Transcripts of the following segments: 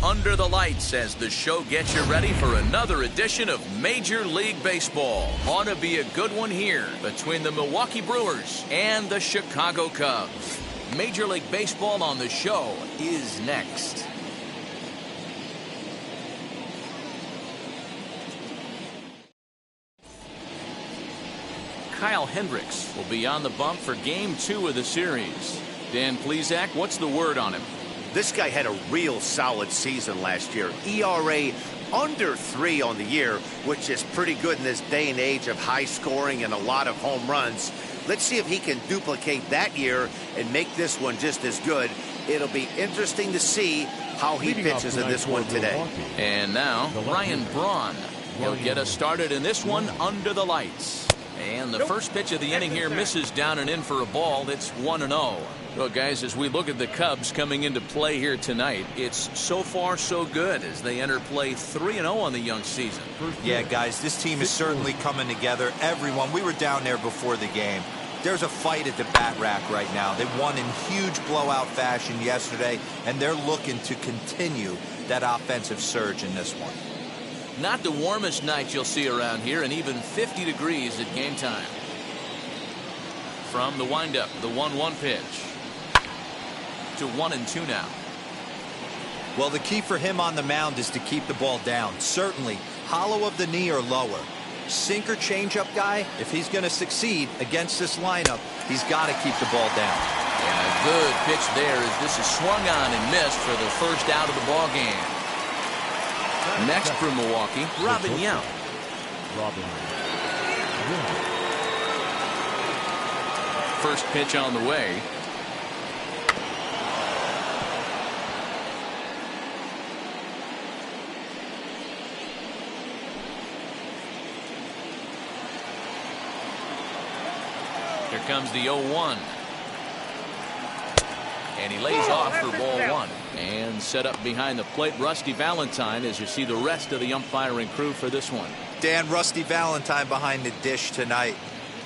under the lights as the show gets you ready for another edition of Major League Baseball. Ought to be a good one here between the Milwaukee Brewers and the Chicago Cubs. Major League Baseball on the show is next. Kyle Hendricks will be on the bump for Game 2 of the series. Dan Plesac, what's the word on him? This guy had a real solid season last year. ERA under 3 on the year, which is pretty good in this day and age of high scoring and a lot of home runs. Let's see if he can duplicate that year and make this one just as good. It'll be interesting to see how he pitches in this one today. And now, Ryan Braun. He'll get us started in this one under the lights. And the first pitch of the inning here misses down and in for a ball. It's 1-0. Well, guys, as we look at the Cubs coming into play here tonight, it's so far so good as they enter play 3-0 on the young season. Yeah, guys, this team is certainly coming together. Everyone, we were down there before the game. There's a fight at the bat rack right now. They won in huge blowout fashion yesterday, and they're looking to continue that offensive surge in this one. Not the warmest night you'll see around here, and even 50 degrees at game time. From the windup, the 1-1 pitch. To 1-2 now. Well, the key for him on the mound is to keep the ball down. Certainly, hollow of the knee or lower. Sinker changeup guy, if he's going to succeed against this lineup, he's got to keep the ball down. Yeah, a good pitch there as this is swung on and missed for the first out of the ball game. Next for Milwaukee, Robin Yount. First pitch on the way. Here comes the 0-1. And he lays off for ball 1. And set up behind the plate, Rusty Valentine, as you see the rest of the umpiring crew for this one. Dan, Rusty Valentine behind the dish tonight.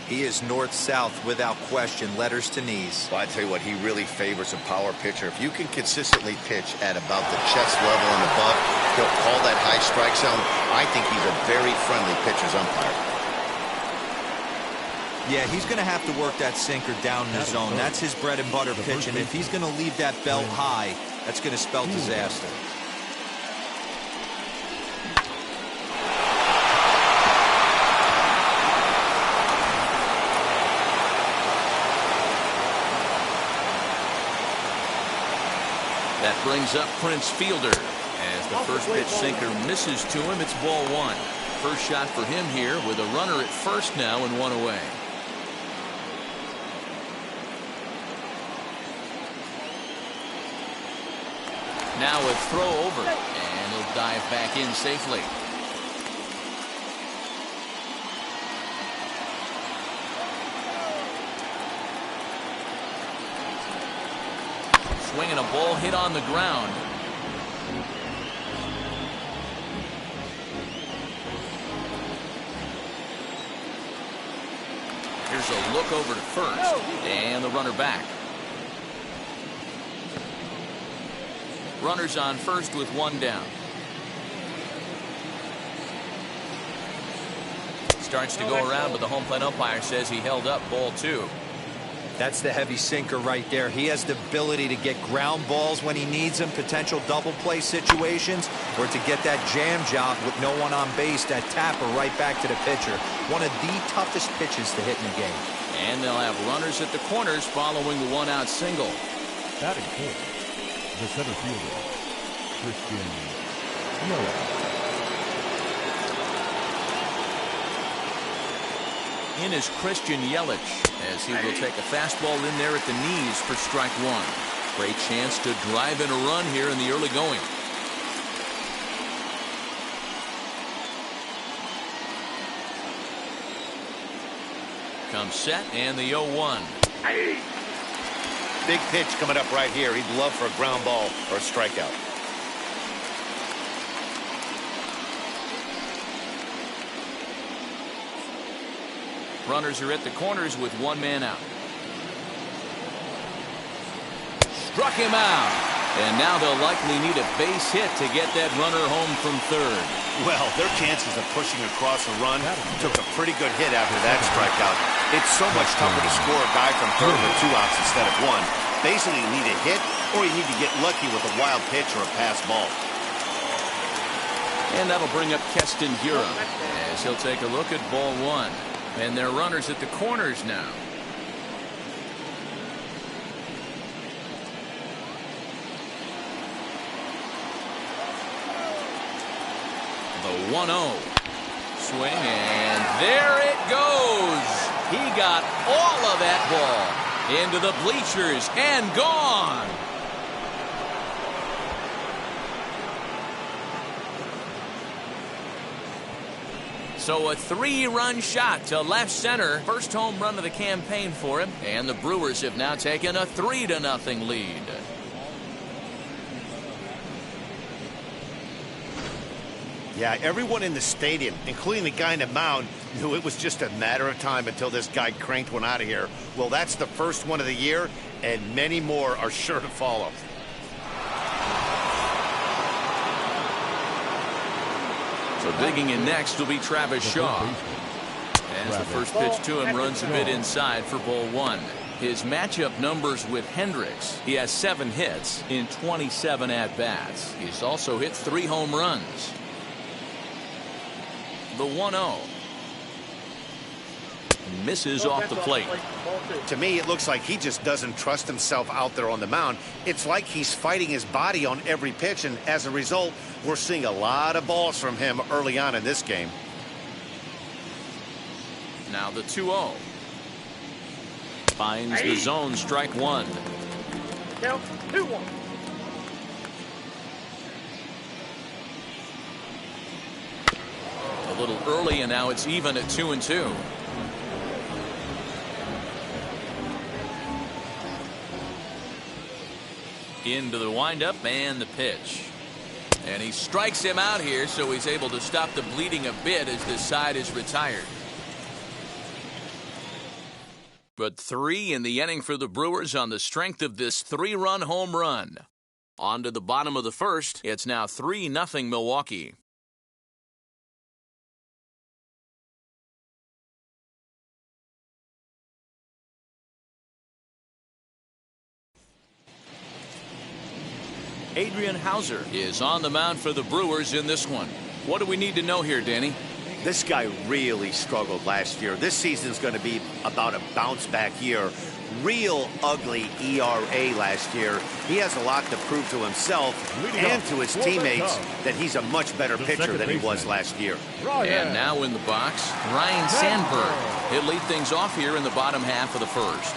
He is north-south without question, letters to knees. Well, I tell you what, he really favors a power pitcher. If you can consistently pitch at about the chest level and above, he'll call that high strike zone. I think he's a very friendly pitcher's umpire. Yeah, he's going to have to work that sinker down in the zone. That's his bread and butter pitch, and if he's going to leave that belt high, that's going to spell disaster. That brings up Prince Fielder as the first pitch sinker misses to him. It's ball 1. First shot for him here with a runner at first now and 1 away. Now a throw over, and he'll dive back in safely. Swinging a ball hit on the ground. Here's a look over to first, and the runner back. Runners on first with 1 down. Starts to go around, but the home plate umpire says he held up ball 2. That's the heavy sinker right there. He has the ability to get ground balls when he needs them, potential double play situations, or to get that jam job with no one on base, that tapper right back to the pitcher. One of the toughest pitches to hit in the game. And they'll have runners at the corners following the 1-out single. Batting fourth, the center fielder, Christian Yelich. In is Christian Yelich as he will take a fastball in there at the knees for strike 1. Great chance to drive in a run here in the early going. Comes set and the 0-1. Big pitch coming up right here. He'd love for a ground ball or a strikeout. Runners are at the corners with 1 man out. Struck him out. And now they'll likely need a base hit to get that runner home from third. Well, their chances of pushing across a run took a pretty good hit after that strikeout. It's so much tougher to score a guy from third with 2 outs instead of 1. Basically, you need a hit or you need to get lucky with a wild pitch or a pass ball. And that'll bring up Keston Hiura as he'll take a look at ball 1. And their runners at the corners now. The 1-0. Swing, and there it goes. He got all of that ball into the bleachers and gone. So a 3-run shot to left center. First home run of the campaign for him. And the Brewers have now taken a 3-0 lead. Yeah, everyone in the stadium, including the guy in the mound, knew it was just a matter of time until this guy cranked one out of here. Well, that's the first one of the year, and many more are sure to follow. So digging in next will be Travis Shaw. As the first pitch to him runs a bit inside for ball 1. His matchup numbers with Hendricks. He has 7 hits in 27 at-bats. He's also hit 3 home runs. The 1-0. Misses off the plate. To me, it looks like he just doesn't trust himself out there on the mound. It's like he's fighting his body on every pitch, and as a result, we're seeing a lot of balls from him early on in this game. Now the 2-0. Finds the zone, strike 1. Count 2-1. A little early, and now it's even at 2-2. Into the windup and the pitch. And he strikes him out here, so he's able to stop the bleeding a bit as this side is retired. But 3 in the inning for the Brewers on the strength of this 3-run home run. On to the bottom of the first. It's now 3-0 Milwaukee. Adrian Hauser is on the mound for the Brewers in this one. What do we need to know here, Danny? This guy really struggled last year. This season's going to be about a bounce-back year. Real ugly ERA last year. He has a lot to prove to himself and to his teammates that he's a much better pitcher than he was last year. And now in the box, Ryan Sandberg. He'll lead things off here in the bottom half of the first.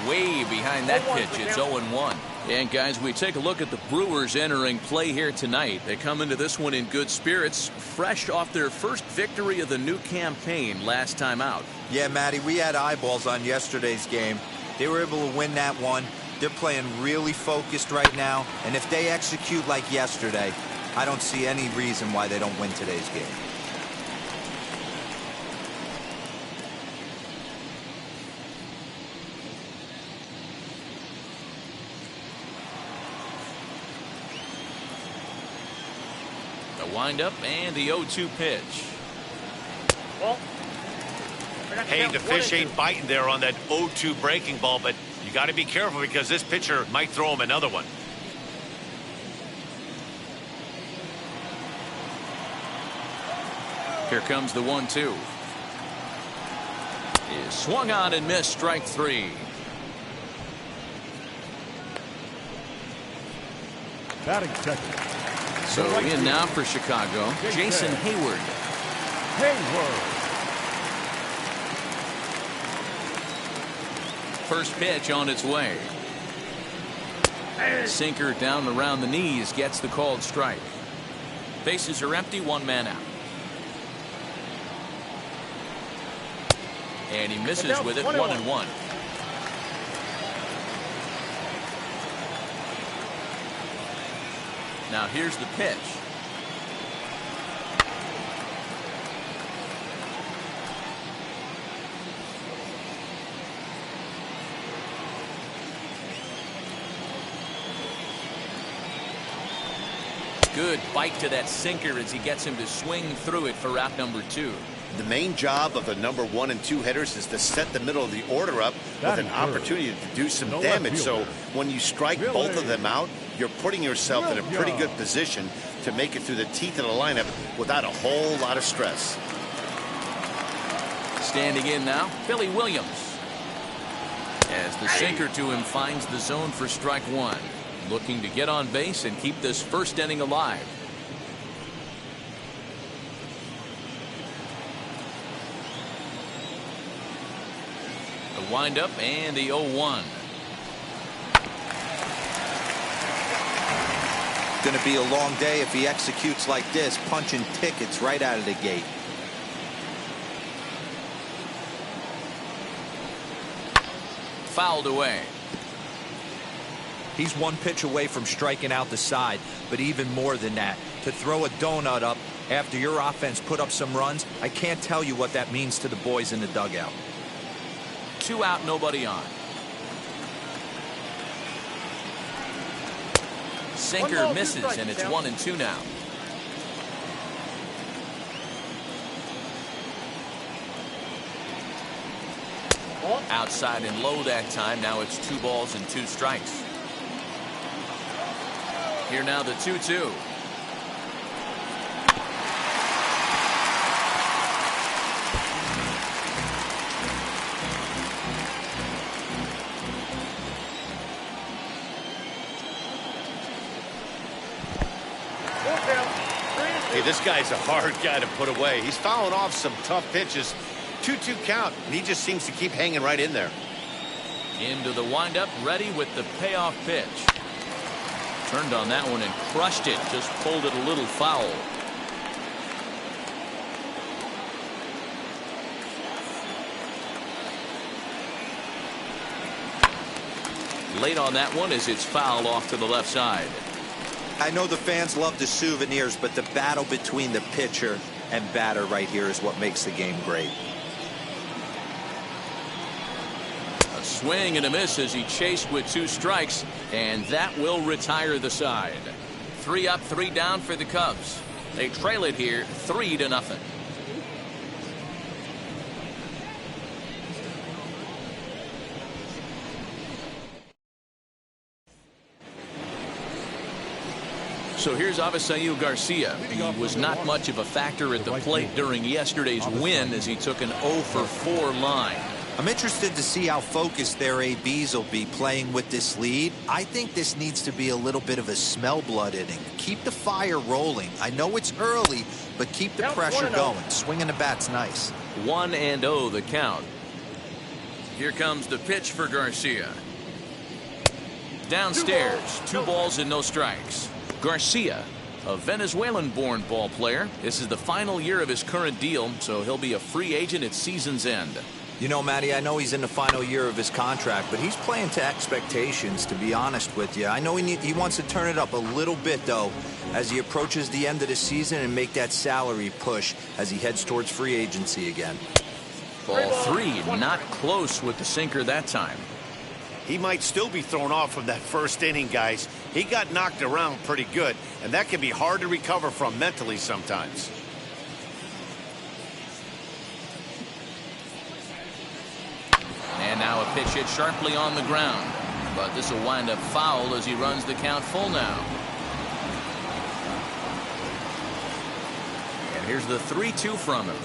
Way behind that pitch, it's 0-1. And guys, we take a look at the Brewers entering play here tonight. They come into this one in good spirits, fresh off their first victory of the new campaign last time out. Yeah, Matty, we had eyeballs on yesterday's game. They were able to win that one. They're playing really focused right now, and if they execute like yesterday, I don't see any reason why they don't win today's game. Windup and the 0-2 pitch. Hey, the fish ain't biting there on that 0-2 breaking ball, but you got to be careful because this pitcher might throw him another one. Here comes the 1-2. Is swung on and missed, strike 3. Batting second. So in now for Chicago, Jason Hayward. First pitch on its way. Sinker down around the knees gets the called strike. Bases are empty, 1 man out. And he misses with it, 1-1. Now here's the pitch. Good bite to that sinker as he gets him to swing through it for out number 2. The main job of the number 1 and 2 hitters is to set the middle of the order up with an opportunity to do some damage. So when you strike both of them out, you're putting yourself in a pretty good position to make it through the teeth of the lineup without a whole lot of stress. Standing in now, Billy Williams. As the sinker to him finds the zone for strike 1. Looking to get on base and keep this first inning alive. The windup and the 0-1. Going to be a long day if he executes like this, punching tickets right out of the gate. Fouled away. He's one pitch away from striking out the side, but even more than that, to throw a donut up after your offense put up some runs, I can't tell you what that means to the boys in the dugout. 2 out, nobody on. Sinker misses, and it's 1-2 now. Outside and low that time. Now it's 2 balls and 2 strikes. Here now the 2-2. Hey, this guy's a hard guy to put away. He's fouling off some tough pitches. 2-2 count, and he just seems to keep hanging right in there. Into the windup, ready with the payoff pitch. Turned on that one and crushed it. Just pulled it a little foul. Late on that one as it's fouled off to the left side. I know the fans love the souvenirs, but the battle between the pitcher and batter right here is what makes the game great. A swing and a miss as he chased with 2 strikes, and that will retire the side. 3 up, 3 down for the Cubs. They trail it here 3-0. So here's Avisaíl Garcia. He was not much of a factor at the plate during yesterday's win as he took an 0-for-4 line. I'm interested to see how focused their ABs will be playing with this lead. I think this needs to be a little bit of a smell blood inning. Keep the fire rolling. I know it's early, but keep the pressure going. Swinging the bat's nice. 1-0 the count. Here comes the pitch for Garcia. Downstairs, 2 balls and no strikes. Garcia, a Venezuelan-born ball player. This is the final year of his current deal, so he'll be a free agent at season's end. You know, Matty, I know he's in the final year of his contract, but he's playing to expectations, to be honest with you. I know he wants to turn it up a little bit, though, as he approaches the end of the season and make that salary push as he heads towards free agency again. Ball 3, not close with the sinker that time. He might still be thrown off from that first inning, guys. He got knocked around pretty good, and that can be hard to recover from mentally sometimes. And now a pitch hit sharply on the ground. But this will wind up foul as he runs the count full now. And here's the 3-2 from him.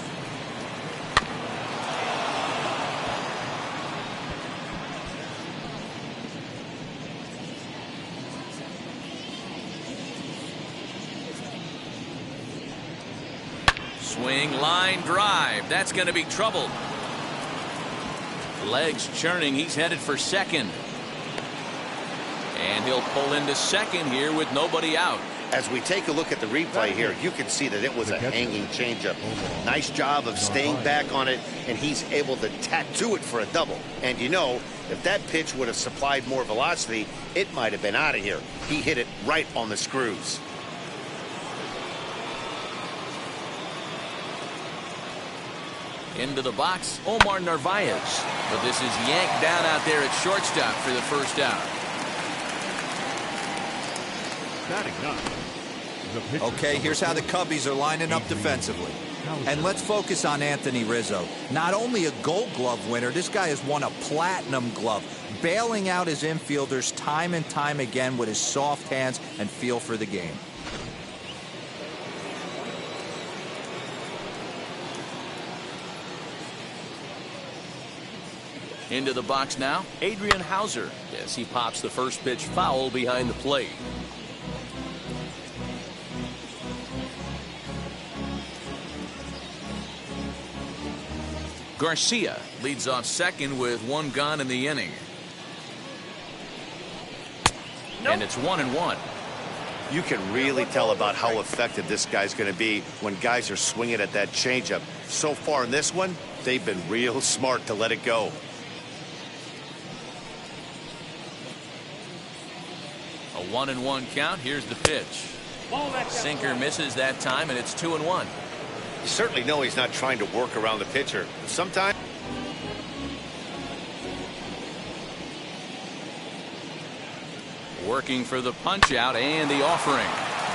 Swing, line drive. That's going to be trouble. Legs churning. He's headed for second. And he'll pull into second here with nobody out. As we take a look at the replay here, you can see that it was a hanging changeup. Nice job of staying back on it, and he's able to tattoo it for a double. And you know, if that pitch would have supplied more velocity, it might have been out of here. He hit it right on the screws. Into the box, Omar Narvaez. But this is yanked down out there at shortstop for the first out. Batting 9, Okay, here's how the Cubbies are lining up defensively. And let's focus on Anthony Rizzo. Not only a Gold Glove winner, this guy has won a Platinum Glove, bailing out his infielders time and time again with his soft hands and feel for the game. Into the box now, Adrian Hauser, as he pops the first pitch foul behind the plate. Garcia leads off second with one gone in the inning. And it's 1-1. You can really tell about how effective this guy's going to be when guys are swinging at that changeup. So far in this one, they've been real smart to let it go. A 1-1 count. Here's the pitch. Sinker misses that time, and it's 2-1. You certainly know he's not trying to work around the pitcher. Sometimes. Working for the punch out and the offering.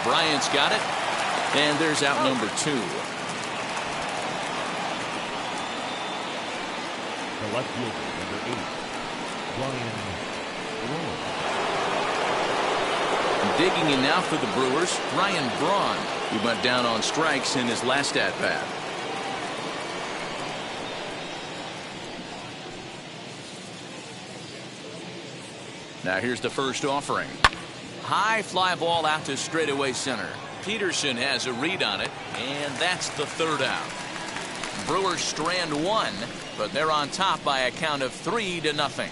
Bryant's got it, and there's out number 2. The left fielder, number 8, Braun. Digging in now for the Brewers, Braun. He went down on strikes in his last at-bat. Now here's the first offering. High fly ball out to straightaway center. Peterson has a read on it, and that's the third out. Brewers strand 1, but they're on top by a count of 3-0.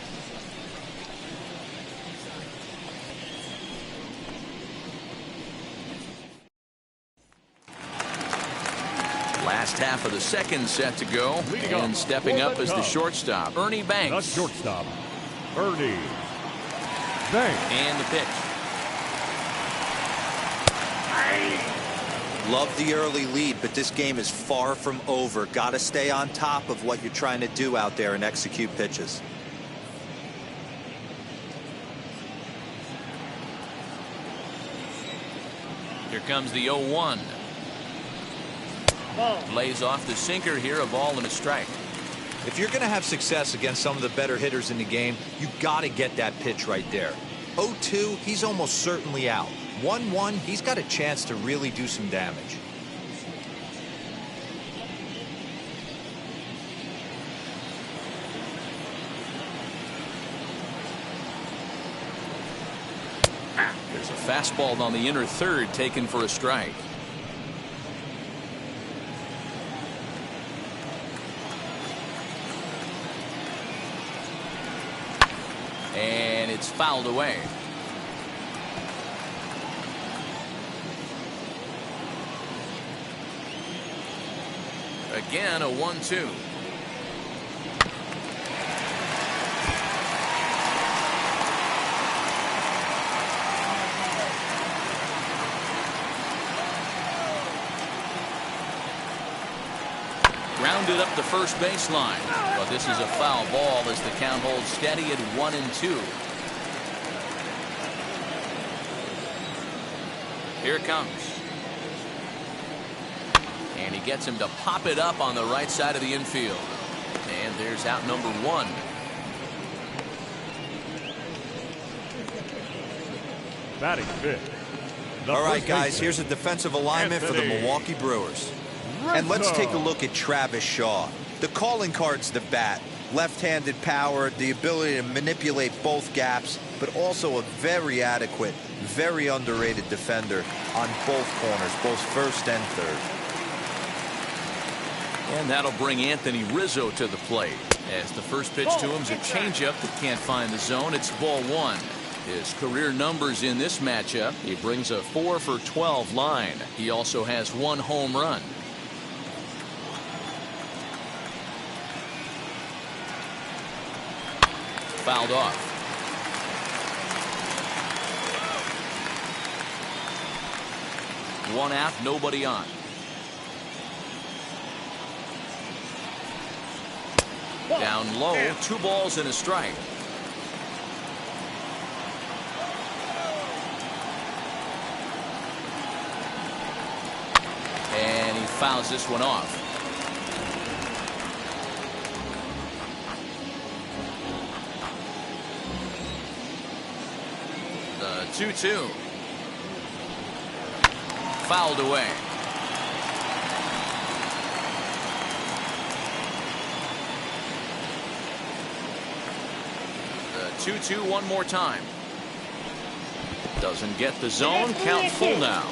Last half of the second set to go, and stepping up as the shortstop, Ernie Banks. The shortstop, Ernie Banks. And the pitch. Love the early lead, but this game is far from over. Got to stay on top of what you're trying to do out there and execute pitches. Here comes the 0-1. Lays off the sinker here, a ball and a strike. If you're going to have success against some of the better hitters in the game, you got to get that pitch right there. 0-2, he's almost certainly out. 1-1, he's got a chance to really do some damage. There's a fastball on the inner third taken for a strike. And it's fouled away. Again, a 1-2. Grounded up the first baseline. But this is a foul ball as the count holds steady at 1-2. Here it comes. And he gets him to pop it up on the right side of the infield. And there's out number 1. Batting fifth. All right, guys, here's a defensive alignment for the Milwaukee Brewers. And let's take a look at Travis Shaw. The calling card's the bat. Left-handed power, the ability to manipulate both gaps, but also a very adequate, very underrated defender on both corners, both first and third. And that'll bring Anthony Rizzo to the plate. As the first pitch to him's a changeup that can't find the zone. It's ball 1. His career numbers in this matchup, he brings a 4 for 12 line. He also has 1 home run. Fouled off. One out, nobody on. Down low, 2 balls and a strike. fouls this one off. The 2-2. Fouled away. The 2-2 one more time. Doesn't get the zone. Count full now.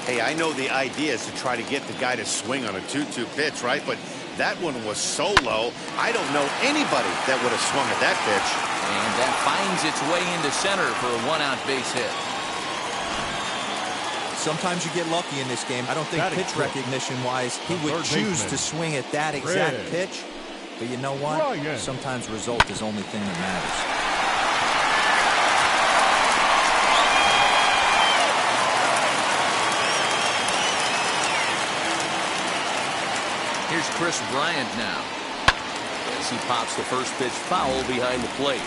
Hey, I know the idea is to try to get the guy to swing on a 2-2 pitch, right? But that one was so low, I don't know anybody that would have swung at that pitch. And that finds its way into center for a one-out base hit. Sometimes you get lucky in this game. I don't think pitch recognition-wise he would choose to swing at that exact pitch. But you know what? Sometimes result is the only thing that matters. Here's Chris Bryant now as he pops the first pitch foul behind the plate.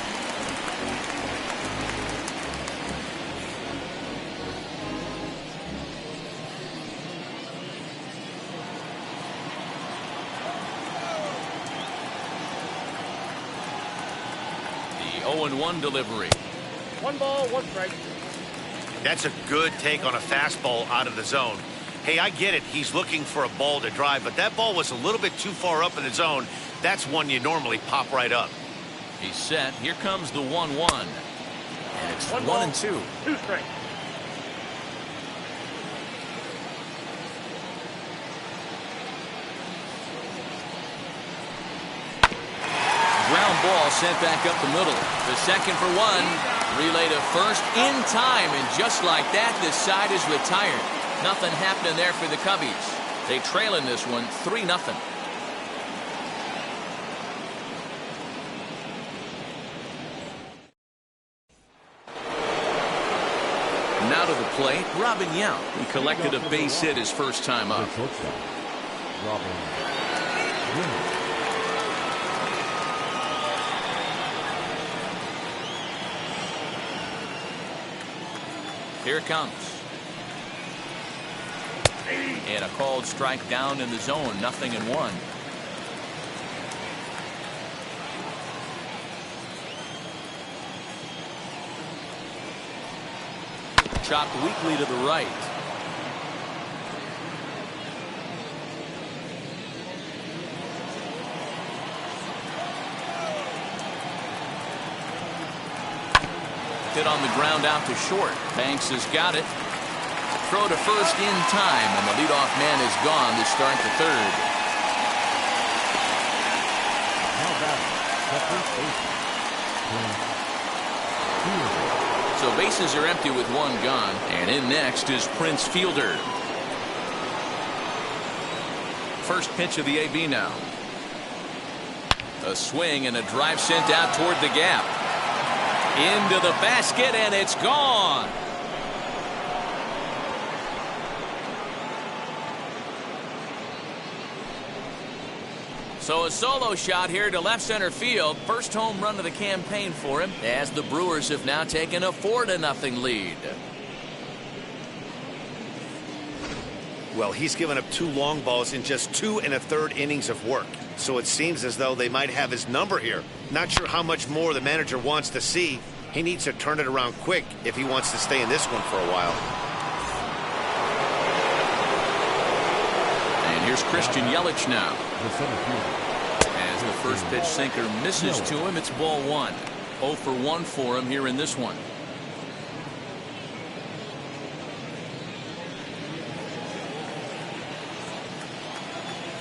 The 0-1 delivery. 1 ball, 1 strike. That's a good take on a fastball out of the zone. Hey, I get it. He's looking for a ball to drive, but that ball was a little bit too far up in the zone. That's one you normally pop right up. He's set. Here comes the 1-1. And it's 1-2. 2 strikes. Ground ball sent back up the middle. The second for 1. Relay to first in time. And just like that, this side is retired. Nothing happening there for the Cubbies. They trail in this one 3-0. Now to the plate, Robin Yount. He collected a base hit his first time up. Here it comes. And a called strike down in the zone, 0-1. Chopped weakly to the right. Hit on the ground out to short. Banks has got it. Throw to first in time, and the leadoff man is gone to start the third. So bases are empty with 1 gone, and in next is Prince Fielder. First pitch of the AB now. A swing and a drive sent out toward the gap. Into the basket, and it's gone. So a solo shot here to left center field. First home run of the campaign for him, as the Brewers have now taken a 4-0 lead. Well, he's given up 2 long balls in just 2 1/3 innings of work. So it seems as though they might have his number here. Not sure how much more the manager wants to see. He needs to turn it around quick if he wants to stay in this one for a while. And here's Christian Yelich now. As the first pitch sinker misses to him, it's ball 1. 0 for 1 for him here in this one.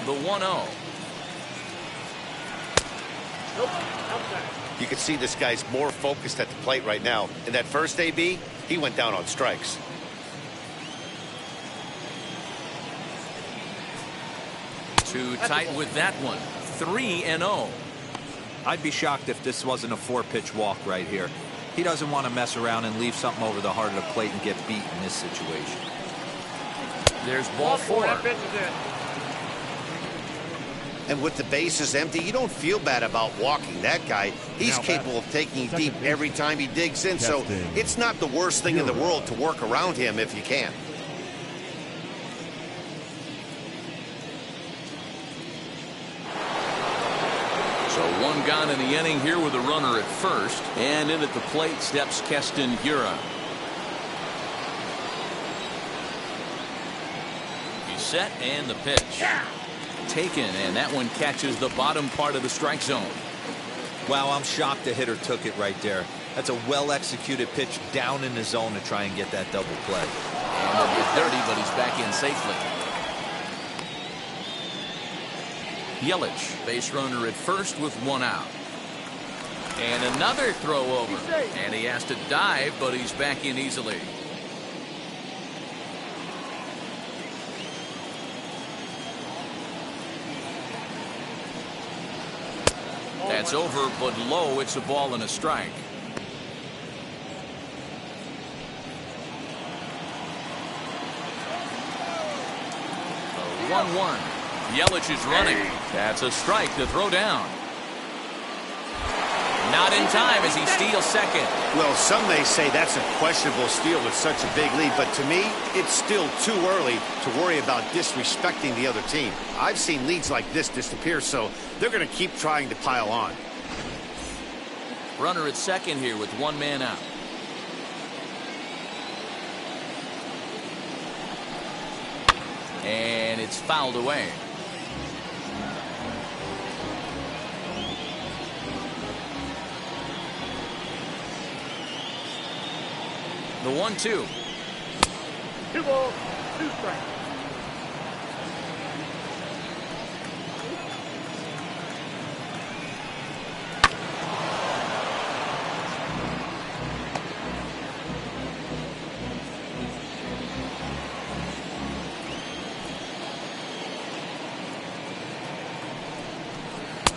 The 1-0. Nope, outside. You can see this guy's more focused at the plate right now. In that first AB, he went down on strikes. Too tight with that one. 3-0. I'd be shocked if this wasn't a 4-pitch walk right here. He doesn't want to mess around and leave something over the heart of the plate and get beat in this situation. There's ball 4. That pitch is in. And with the bases empty, you don't feel bad about walking that guy. He's capable of taking it deep every time he digs in, so it's not the worst thing in the world to work around him if you can. So one gone in the inning here with a runner at first. And in at the plate steps Keston Hiura. He's set and the pitch. Taken, and that one catches the bottom part of the strike zone. Wow, I'm shocked the hitter took it right there. That's a well-executed pitch down in the zone to try and get that double play. And they'll get dirty, but he's back in safely. Yelich, base runner at first with one out. And another throw over. And he has to dive, but he's back in easily. That's over, but low. It's a ball and a strike. 1-1. Yelich is running. That's a strike to throw down. Not in time as he steals second. Well, some may say that's a questionable steal with such a big lead, but to me, it's still too early to worry about disrespecting the other team. I've seen leads like this disappear, so they're going to keep trying to pile on. Runner at second here with one man out. And it's fouled away. The 1-2. 2 balls, 2 strikes.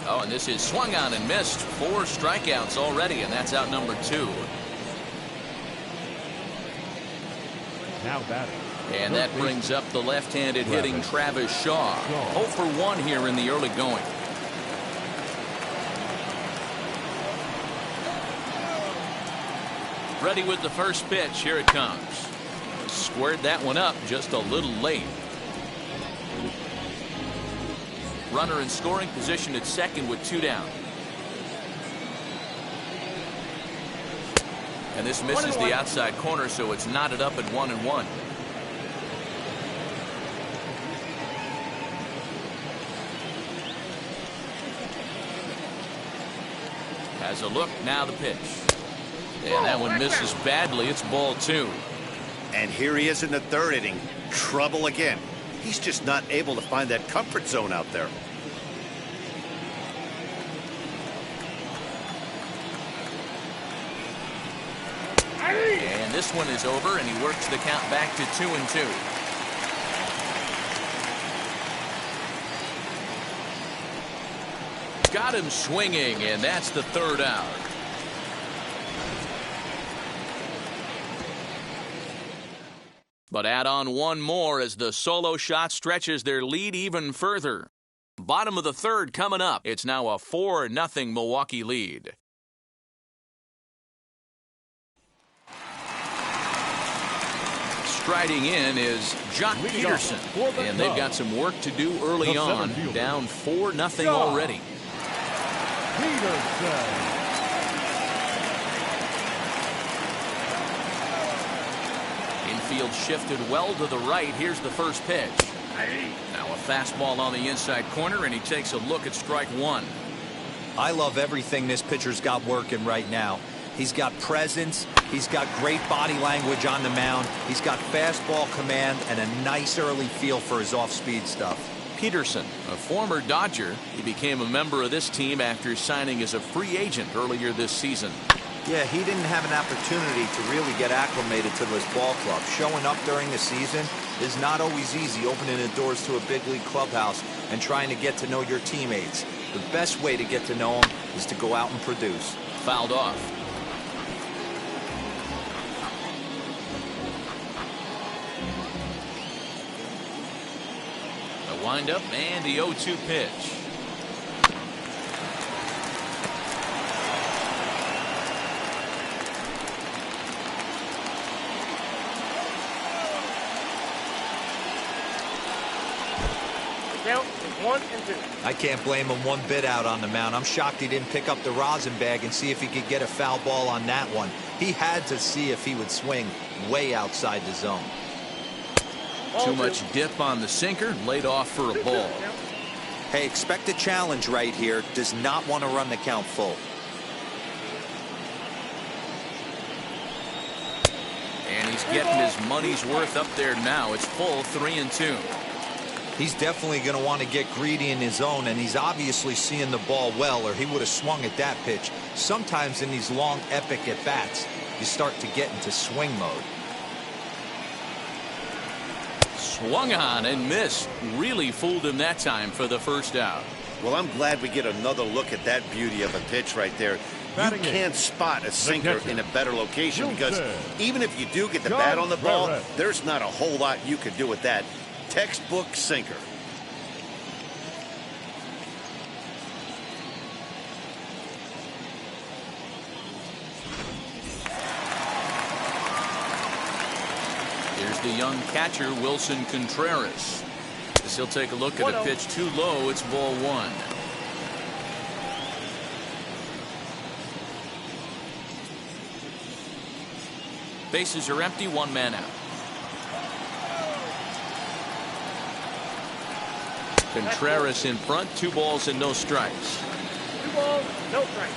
Oh, and this is swung on and missed. 4 strikeouts already, and that's out number 2. Now batting. And that brings up the left-handed hitting Travis Shaw. 0 for 1 here in the early going. Ready with the first pitch. Here it comes. Squared that one up just a little late. Runner in scoring position at second with 2 down. And this misses the outside corner, so it's knotted up at 1-1. Has a look, now the pitch. And that one misses badly. It's ball 2. And here he is in the 3rd inning. Trouble again. He's just not able to find that comfort zone out there. And this one is over, and he works the count back to 2-2. Got him swinging, and that's the 3rd out. But add on one more as the solo shot stretches their lead even further. Bottom of the 3rd coming up. It's now a 4-0 Milwaukee lead. Striding in is Jock Peterson, and they've got some work to do early on. Down 4-0 already. Infield shifted well to the right. Here's the first pitch. Now a fastball on the inside corner, and he takes a look at strike 1. I love everything this pitcher's got working right now. He's got presence. He's got great body language on the mound. He's got fastball command and a nice early feel for his off-speed stuff. Peterson, a former Dodger, he became a member of this team after signing as a free agent earlier this season. Yeah, he didn't have an opportunity to really get acclimated to this ball club. Showing up during the season is not always easy, opening the doors to a big league clubhouse and trying to get to know your teammates. The best way to get to know them is to go out and produce. Fouled off. The windup and the 0-2 pitch. count is 1-2. I can't blame him one bit out on the mound. I'm shocked he didn't pick up the rosin bag and see if he could get a foul ball on that one. He had to see if he would swing way outside the zone. Too much dip on the sinker, laid off for a ball. Hey, expect a challenge right here. Does not want to run the count full. And he's getting his money's worth up there now. It's full 3-2. He's definitely going to want to get greedy in his zone, and he's obviously seeing the ball well, or he would have swung at that pitch. Sometimes in these long, epic at-bats, you start to get into swing mode. Swung on and missed. Really fooled him that time for the first out. Well, I'm glad we get another look at that beauty of a pitch right there. You can't spot a sinker in a better location because even if you do get the bat on the ball, there's not a whole lot you could do with that. Textbook sinker. Here's the young catcher, Wilson Contreras. As he'll take a look at a pitch too low. It's ball 1. Bases are empty, 1 man out. Contreras in front, 2 balls and no strikes. 2 balls, no strikes.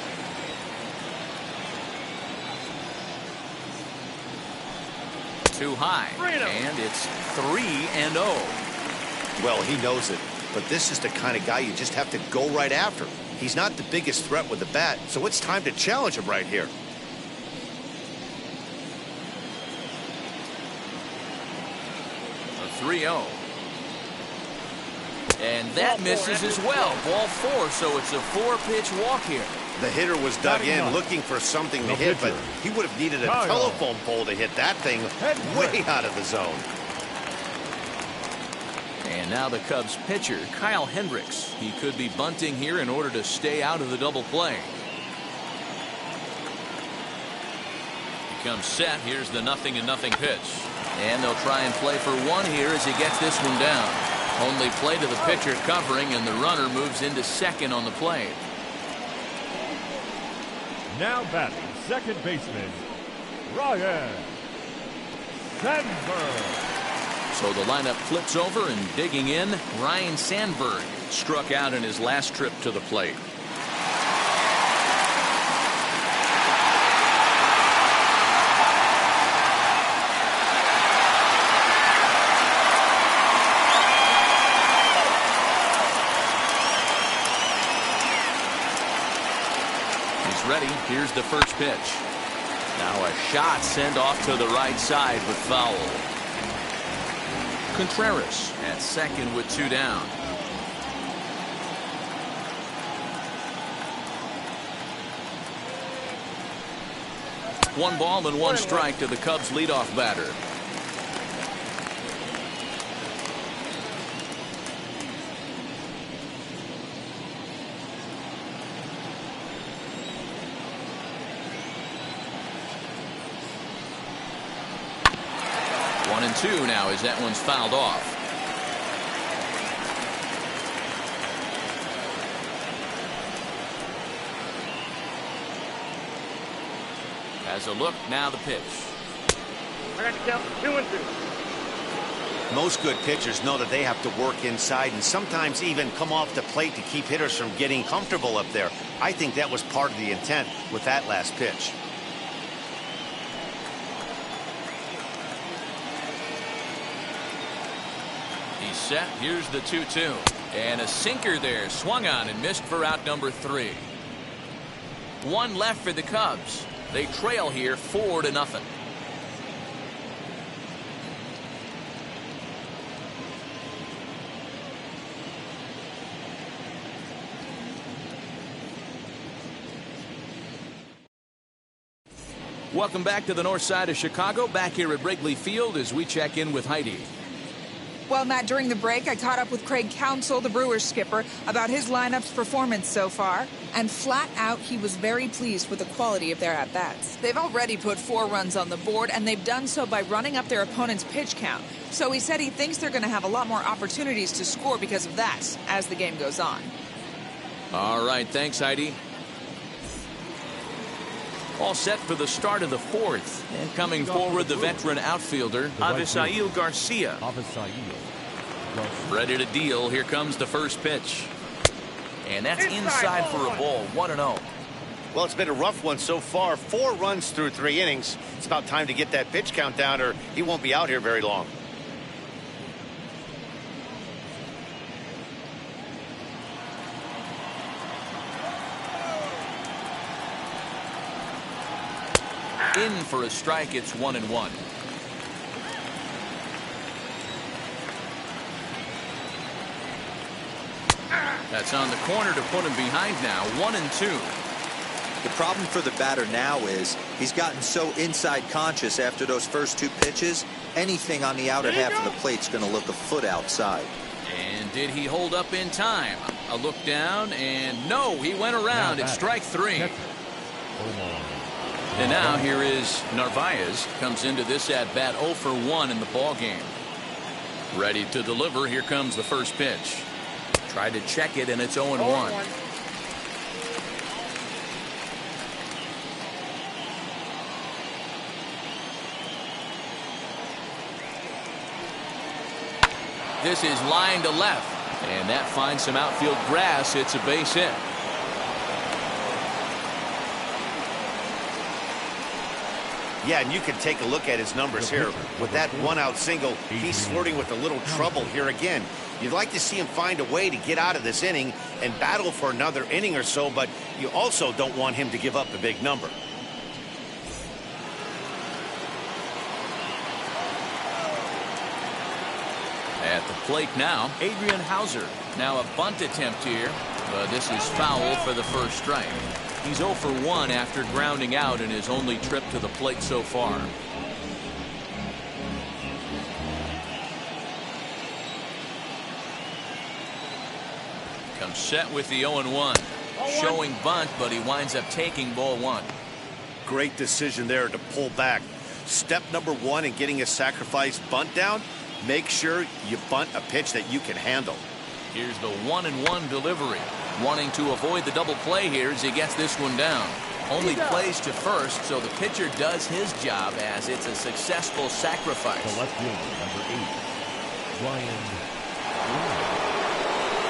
Too high, and it's 3-0. Well, he knows it, but this is the kind of guy you just have to go right after. He's not the biggest threat with the bat, so it's time to challenge him right here. A 3-0. And that misses as well. Ball 4, so it's a 4-pitch walk here. The hitter was dug in looking for something to hit, but he would have needed a telephone pole to hit that thing way out of the zone. And now the Cubs pitcher, Kyle Hendricks. He could be bunting here in order to stay out of the double play. He comes set. Here's the 0-0 pitch. And they'll try and play for 1 here as he gets this one down. Only play to the pitcher covering, and the runner moves into second on the play. Now batting, second baseman, Bryant. Sandberg. So the lineup flips over, and digging in, Ryan Sandberg struck out in his last trip to the plate. Ready. Here's the first pitch. Now a shot sent off to the right side, but foul. Contreras at second with 2 down. One ball and 1 strike to the Cubs leadoff batter. One and 2 now as that one's fouled off. Has a look, now the pitch. I got to count 2-2. Most good pitchers know that they have to work inside and sometimes even come off the plate to keep hitters from getting comfortable up there. I think that was part of the intent with that last pitch. He's set. Here's the 2-2. And a sinker there. Swung on and missed for out number 3. 1 left for the Cubs. They trail here 4-0. Welcome back to the north side of Chicago. Back here at Wrigley Field as we check in with Heidi. Well, Matt, during the break, I caught up with Craig Counsell, the Brewers skipper, about his lineup's performance so far. And flat out, he was very pleased with the quality of their at-bats. They've already put 4 runs on the board, and they've done so by running up their opponent's pitch count. So he said he thinks they're going to have a lot more opportunities to score because of that as the game goes on. All right, thanks, Heidi. All set for the start of the 4th. And coming forward, the veteran outfielder, Avisail Garcia. Ready to deal. Here comes the first pitch. And that's inside for a ball. 1-0. Well, it's been a rough one so far. 4 runs through 3 innings. It's about time to get that pitch count down, or he won't be out here very long. In for a strike. It's 1-1. That's on the corner to put him behind now. 1-2. The problem for the batter now is he's gotten so inside conscious after those first 2 pitches. Anything on the outer half of the plate's going to look a foot outside. And did he hold up in time? A look down, and no, he went around. It's strike 3. And now here is Narvaez. Comes into this at bat 0 for 1 in the ball game. Ready to deliver. Here comes the first pitch. Tried to check it, and it's 0-1. This is line to left, and that finds some outfield grass. It's a base hit. Yeah, and you can take a look at his numbers here. With that 1-out single, he's flirting with a little trouble here again. You'd like to see him find a way to get out of this inning and battle for another inning or so, but you also don't want him to give up a big number. At the plate now, Adrian Hauser. Now a bunt attempt here, but this is foul for the first strike. He's 0 for 1 after grounding out in his only trip to the plate so far. Comes set with the 0-1. Showing bunt, but he winds up taking ball 1. Great decision there to pull back. Step number 1 in getting a sacrifice bunt down, make sure you bunt a pitch that you can handle. Here's the 1-1 delivery. Wanting to avoid the double play here as he gets this one down. Only plays to first, so the pitcher does his job as it's a successful sacrifice. The left fielder, number 8, Bryant.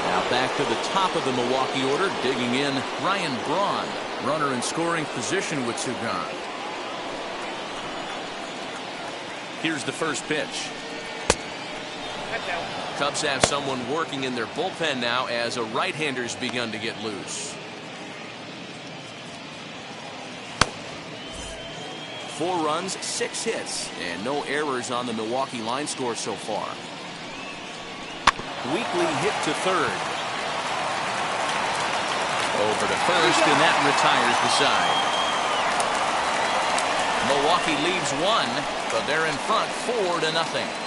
Now back to the top of the Milwaukee order, digging in Ryan Braun. Runner in scoring position with 2 gone. Here's the first pitch. Cubs have someone working in their bullpen now as a right-hander's begun to get loose. 4 runs, 6 hits, and no errors on the Milwaukee line score so far. Weekly hit to third. Over to first, and that retires the side. Milwaukee leaves 1, but they're in front 4-0.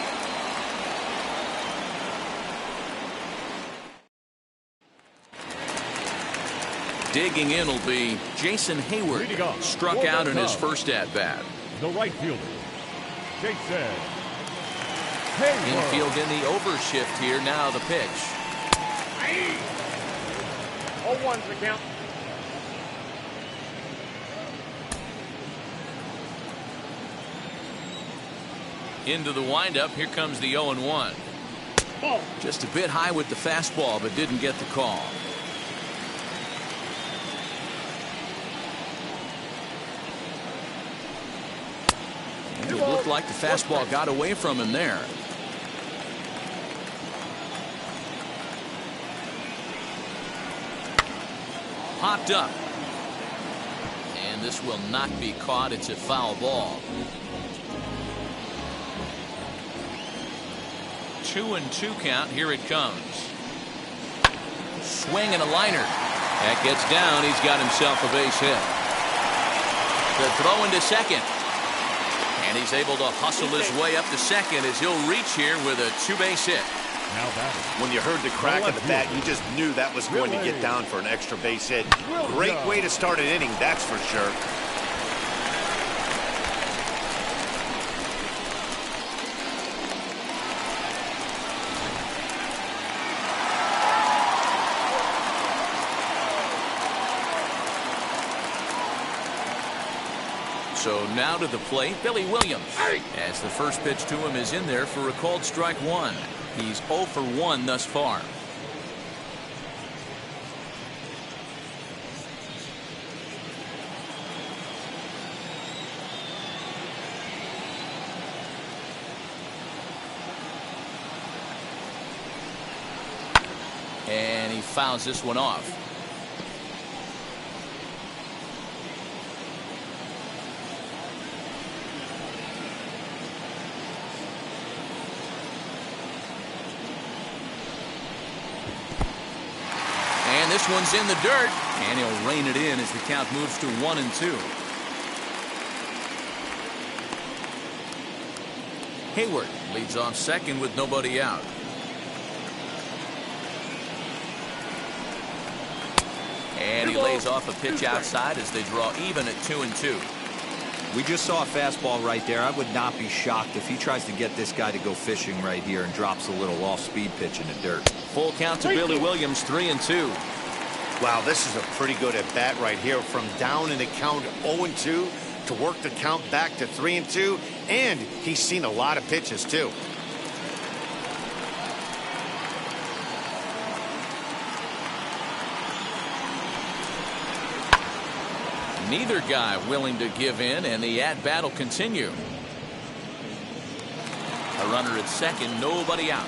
Digging in will be Jason Hayward. Struck out in his first at-bat. The right fielder, Jason Hayward. Infield in the overshift here. Now the pitch. 0-1's the count. Into the windup. Here comes the 0-1. Just a bit high with the fastball, but didn't get the call. It looked like the fastball got away from him there. Popped up. And this will not be caught. It's a foul ball. 2-2 count. Here it comes. Swing and a liner. That gets down. He's got himself a base hit. The throw into second. And he's able to hustle his way up to second as he'll reach here with a two-base hit. Now batting. When you heard the crack of the bat, you just knew that was going to get down for an extra base hit. Great way to start an inning, that's for sure. So now to the plate, Billy Williams. As the first pitch to him is in there for a called strike one. He's 0 for 1 thus far. And he fouls this one off. This one's in the dirt, and he'll rein it in as the count moves to 1-2. Hayward leads off second with nobody out. And he lays off a pitch outside as they draw even at 2-2. We just saw a fastball right there. I would not be shocked if he tries to get this guy to go fishing right here and drops a little off-speed pitch in the dirt. Full count to Billy Williams, 3-2. Wow, this is a pretty good at bat right here. From down in the count 0-2 to work the count back to 3-2, and he's seen a lot of pitches too. Neither guy willing to give in, and the at-bat will continue. A runner at second, nobody out.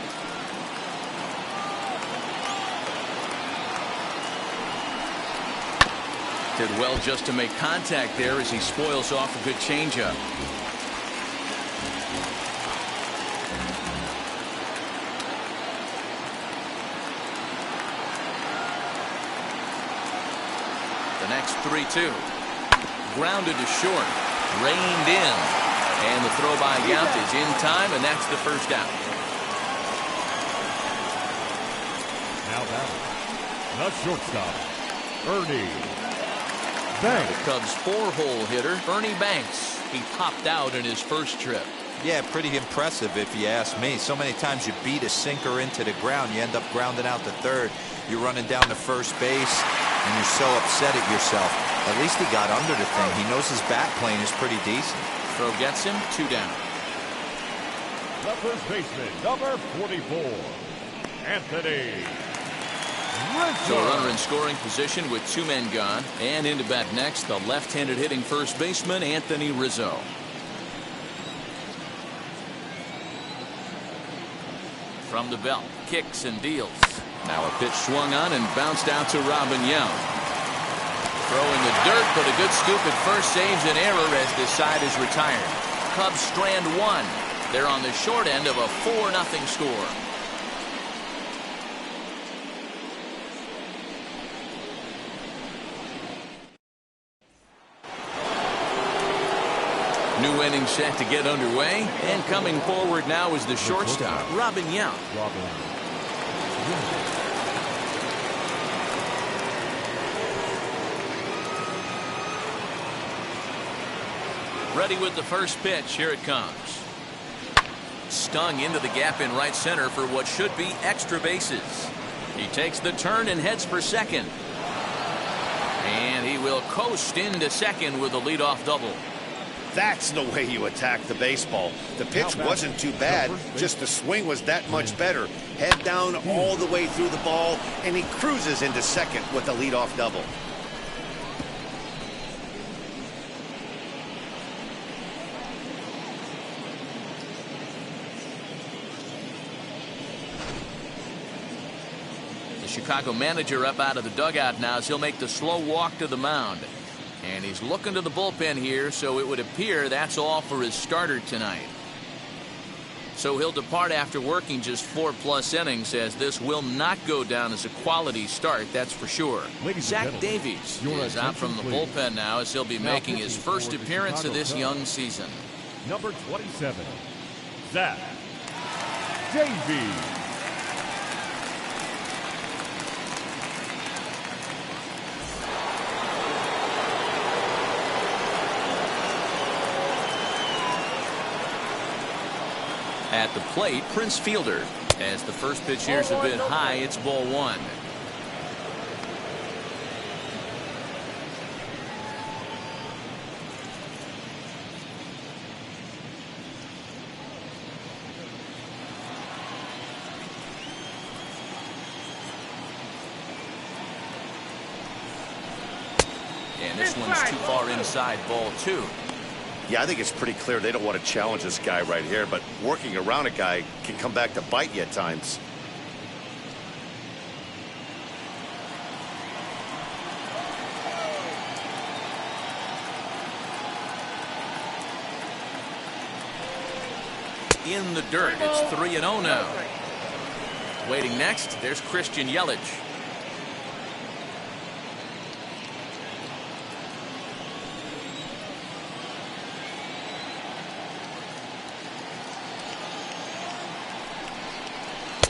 Did well just to make contact there as he spoils off a good changeup. The next 3-2. Grounded to short. Reined in. And the throw by Yount is in time, and that's the first out. Now batting. The shortstop, Ernie. The Cubs' 4-hole hitter, Ernie Banks. He popped out in his first trip. Yeah, pretty impressive if you ask me. So many times you beat a sinker into the ground, you end up grounding out to third. You're running down to first base, and you're so upset at yourself. At least he got under the thing. He knows his bat plane is pretty decent. Throw gets him, 2 down. The first baseman, number 44, Anthony Rizzo. So a runner in scoring position with 2 men gone. And into bat next, the left-handed hitting first baseman, Anthony Rizzo. From the belt, kicks and deals. Now a pitch swung on and bounced out to Robin Yount. Throwing the dirt, but a good scoop at first saves an error as this side is retired. Cubs strand 1. They're on the short end of a 4-0 score. New inning set to get underway, and coming forward now is the shortstop, Robin Yount. Ready with the first pitch. Here it comes. Stung into the gap in right center for what should be extra bases. He takes the turn and heads for second. And he will coast into second with a leadoff double. That's the way you attack the baseball. The pitch wasn't too bad, just the swing was that much better. Head down all the way through the ball, and he cruises into second with a leadoff double. The Chicago manager up out of the dugout now as he'll make the slow walk to the mound. And he's looking to the bullpen here, so it would appear that's all for his starter tonight. So he'll depart after working just 4+ innings, as this will not go down as a quality start, that's for sure. Zach Davies is out from the bullpen now as he'll be making his first appearance of this young season. Number 27, Zach Davies. At the plate, Prince Fielder. As the first pitch here is a bit high, it's ball one. And this one's too far inside, ball two. Yeah, I think it's pretty clear they don't want to challenge this guy right here, but working around a guy can come back to bite you at times. In the dirt, it's 3-0 now. Waiting next, there's Christian Yelich.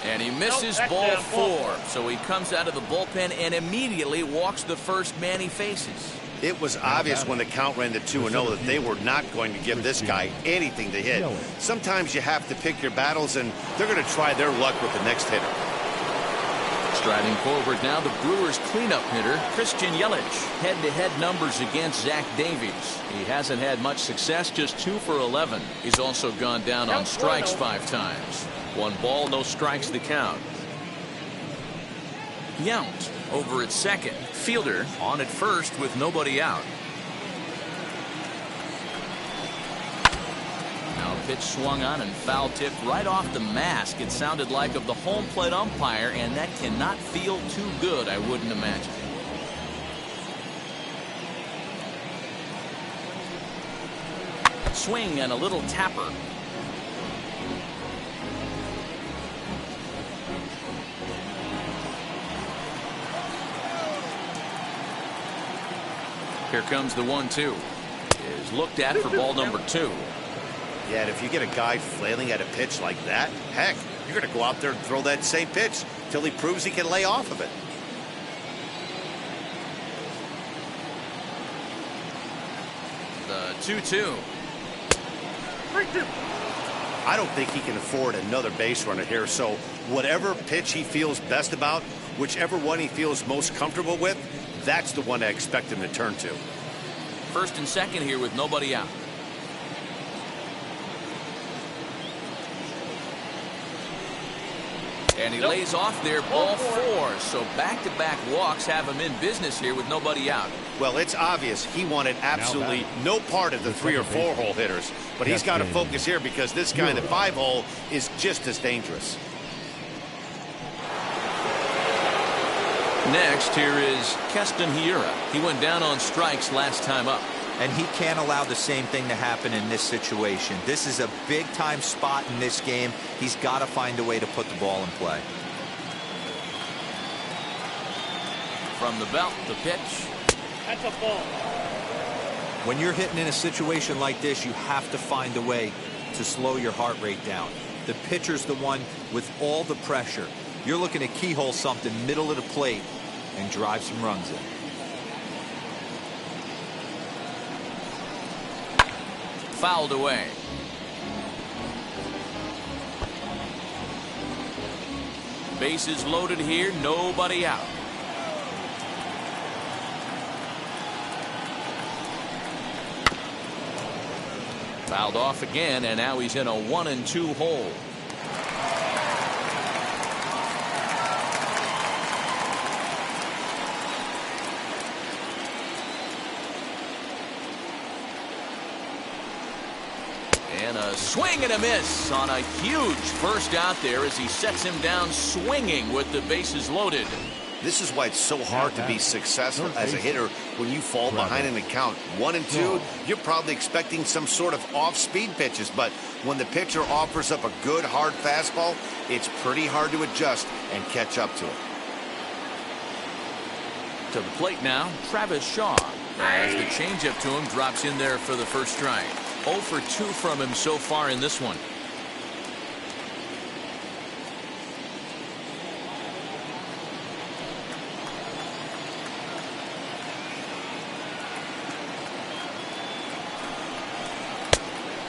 And he misses ball four. So he comes out of the bullpen and immediately walks the first man he faces. It was obvious when the count ran to 2-0 that they were not going to give this guy anything to hit. Sometimes you have to pick your battles, and they're going to try their luck with the next hitter. Striding forward now, the Brewers cleanup hitter, Christian Yelich. Head-to-head numbers against Zach Davies. He hasn't had much success, just 2 for 11. He's also gone down on strikes 5 times. 1 ball, no strikes the count. Yount over at second. Fielder on at first with nobody out. Now pitch swung on and foul tip right off the mask. It sounded like of the home plate umpire, and that cannot feel too good, I wouldn't imagine. Swing and a little tapper. Here comes the 1-2. Is looked at for ball number 2. Yeah, and if you get a guy flailing at a pitch like that, heck, you're going to go out there and throw that same pitch till he proves he can lay off of it. The 2-2. I don't think he can afford another base runner here, so whatever pitch he feels best about, whichever one he feels most comfortable with, that's the one I expect him to turn to. First and second here with nobody out. And he lays off there, ball 4. So back-to-back walks have him in business here with nobody out. Well, it's obvious he wanted absolutely no part of the 3 or 4 hole hitters, but he's got to focus here because this guy in the 5 hole is just as dangerous. Next, here is Keston Hiura. He went down on strikes last time up. And he can't allow the same thing to happen in this situation. This is a big-time spot in this game. He's got to find a way to put the ball in play. From the belt, the pitch. That's a ball. When you're hitting in a situation like this, you have to find a way to slow your heart rate down. The pitcher's the one with all the pressure. You're looking to keyhole something middle of the plate and drive some runs in. Fouled away. Bases loaded here, nobody out. Fouled off again, and now he's in a 1-2 hole. And a swing and a miss on a huge first out there as he sets him down swinging with the bases loaded. This is why it's so hard to be successful as a hitter when you fall behind in the count 1-2. You're probably expecting some sort of off-speed pitches, but when the pitcher offers up a good hard fastball, it's pretty hard to adjust and catch up to it. To the plate now, Travis Shaw, as the changeup to him drops in there for the first strike. 0 for 2 from him so far in this one.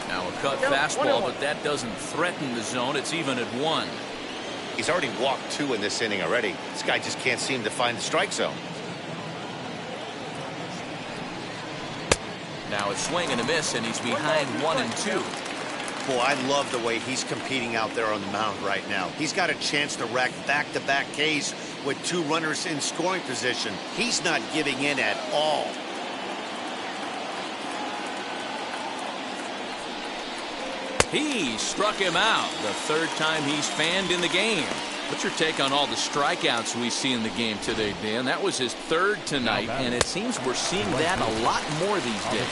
Now a cut fastball, but that doesn't threaten the zone. It's even at 1. He's already walked 2 in this inning already. This guy just can't seem to find the strike zone. Now a swing and a miss, and he's behind 1 and 2. Boy, I love the way he's competing out there on the mound right now. He's got a chance to rack back-to-back Ks with 2 runners in scoring position. He's not giving in at all. He struck him out, the 3rd time he's fanned in the game. What's your take on all the strikeouts we see in the game today, Dan? That was his 3rd tonight, and it seems we're seeing that a lot more these days.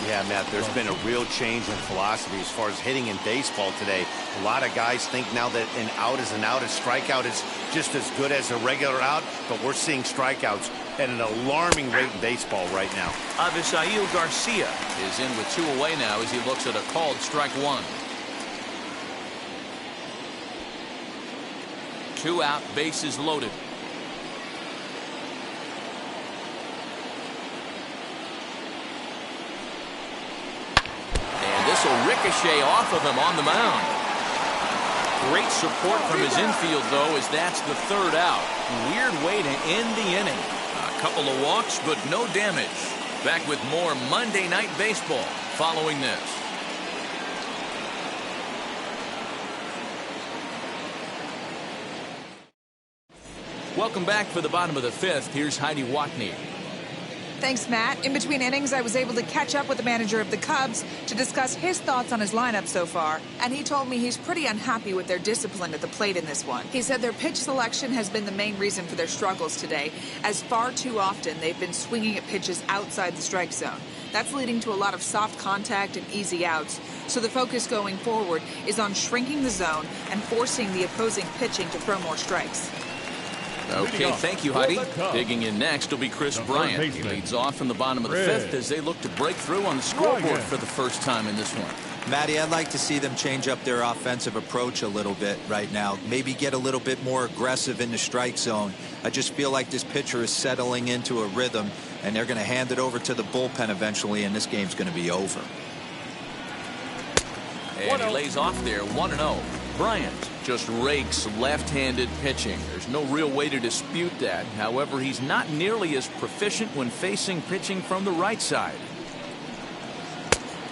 Yeah, Matt, there's been a real change in philosophy as far as hitting in baseball today. A lot of guys think now that an out is an out, a strikeout is just as good as a regular out, but we're seeing strikeouts at an alarming rate in baseball right now. Avisail Garcia is in with 2 away now as he looks at a called strike 1. 2 out, bases loaded. And this will ricochet off of him on the mound. Great support from his infield, though, as that's the 3rd out. Weird way to end the inning. A couple of walks, but no damage. Back with more Monday Night Baseball following this. Welcome back for the bottom of the 5th. Here's Heidi Watney. Thanks, Matt. In between innings, I was able to catch up with the manager of the Cubs to discuss his thoughts on his lineup so far, and he told me he's pretty unhappy with their discipline at the plate in this one. He said their pitch selection has been the main reason for their struggles today, as far too often they've been swinging at pitches outside the strike zone. That's leading to a lot of soft contact and easy outs, so the focus going forward is on shrinking the zone and forcing the opposing pitching to throw more strikes. Okay, thank you, Heidi. Digging in next will be Chris Bryant. He leads off in the bottom of the 5th as they look to break through on the scoreboard for the first time in this one. Matty, I'd like to see them change up their offensive approach a little bit right now. Maybe get a little bit more aggressive in the strike zone. I just feel like this pitcher is settling into a rhythm, and they're going to hand it over to the bullpen eventually, and this game's going to be over. And he lays off there, 1-0. Bryant just rakes left-handed pitching. There's no real way to dispute that. However, he's not nearly as proficient when facing pitching from the right side.